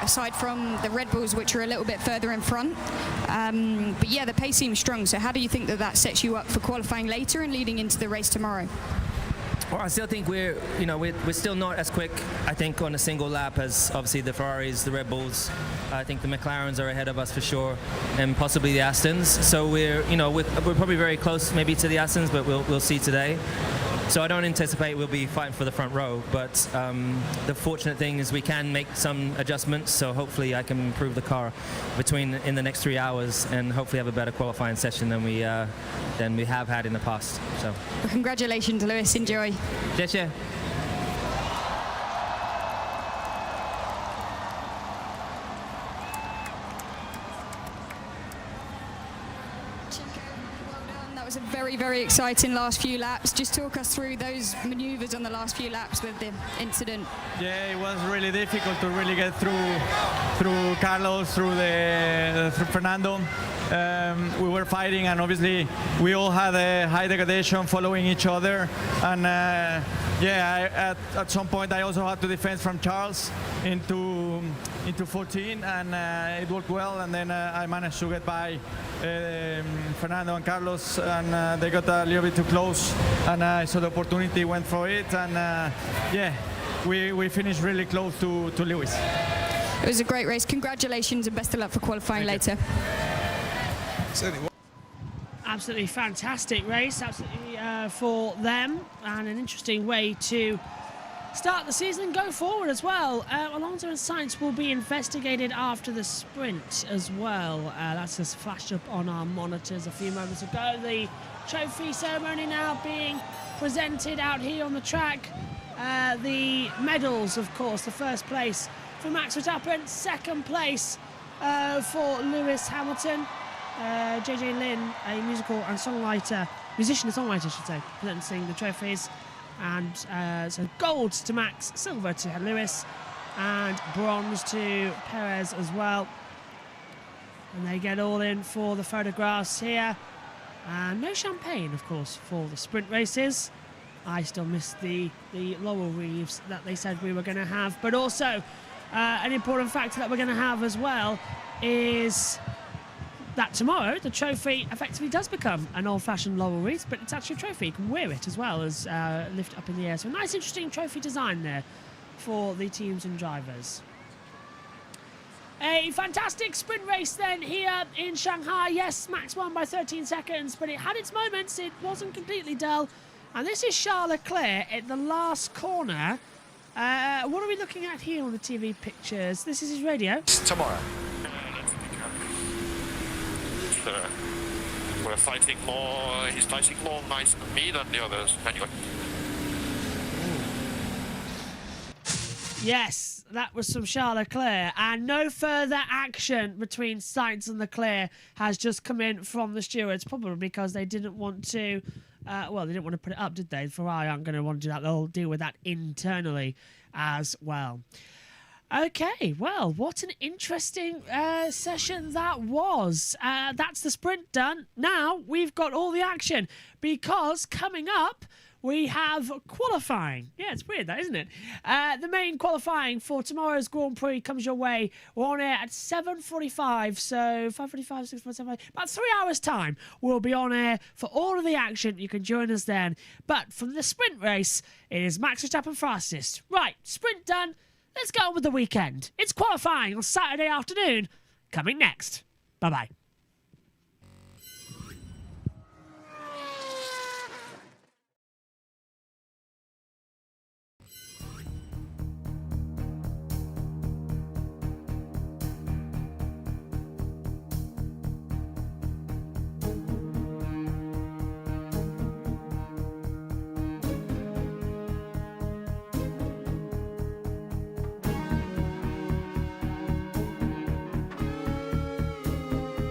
aside from the Red Bulls, which are a little bit further in front. But yeah, the pace seems strong. So how do you think that sets you up for qualifying later and leading into the race tomorrow? Well, I still think we're still not as quick, I think, on a single lap as obviously the Ferraris, the Red Bulls. I think the McLarens are ahead of us for sure, and possibly the Astons. So we're probably very close maybe to the Astons, but we'll see today. So I don't anticipate we'll be fighting for the front row, but the fortunate thing is we can make some adjustments, so hopefully I can improve the car in the next 3 hours and hopefully have a better qualifying session than we have had in the past. So well, congratulations, Lewis. Enjoy. Cheers. That was a very exciting last few laps. Just talk us through those maneuvers on the last few laps with the incident. Yeah, it was really difficult to really get through Carlos, through Fernando. We were fighting, and obviously we all had a high degradation following each other. And yeah, at some point I also had to defend from Charles into 14, and it worked well. And then I managed to get by Fernando and Carlos, and they got a little bit too close, and so the opportunity went for it, and yeah, we finished really close to Lewis. It was a great race. Congratulations and best of luck for qualifying later. Absolutely fantastic race, absolutely for them, and an interesting way to start the season and go forward as well. Alonso and Sainz will be investigated after the sprint as well. That's just flashed up on our monitors a few moments ago. The trophy ceremony now being presented out here on the track. The medals, of course, the first place for Max Verstappen, second place for Lewis Hamilton. JJ Lin, a musician and songwriter, I should say, presenting the trophies. And so gold to Max, silver to Lewis, and bronze to Perez as well. And they get all in for the photographs here. And no champagne, of course, for the sprint races. I still miss the laurel wreaths that they said we were going to have. But also, an important factor that we're going to have as well is that tomorrow the trophy effectively does become an old-fashioned laurel wreath, but it's actually a trophy. You can wear it as well as lift it up in the air. So a nice, interesting trophy design there for the teams and drivers. A fantastic sprint race then here in Shanghai. Yes, Max won by 13 seconds, but it had its moments. It wasn't completely dull. And this is Charles Leclerc at the last corner. What are we looking at here on the TV pictures? This is his radio. Tomorrow. We're fighting more. He's fighting more nice than me than the others. Anyway. Yes, that was from Charles Leclerc, and no further action between Sainz and Leclerc has just come in from the stewards, probably because they didn't want to. Well, they didn't want to put it up, did they? Ferrari aren't going to want to do that. They'll deal with that internally as well. Okay, well, what an interesting session that was. That's the sprint done. Now we've got all the action, because coming up we have qualifying. Yeah, it's weird that, isn't it? The main qualifying for tomorrow's Grand Prix comes your way. We're on air at 7:45, so 5:45, 6:45, about 3 hours time. We'll be on air for all of the action. You can join us then. But from the sprint race, it is Max Verstappen fastest. Right, sprint done. Let's go on with the weekend. It's qualifying on Saturday afternoon. Coming next. Bye-bye.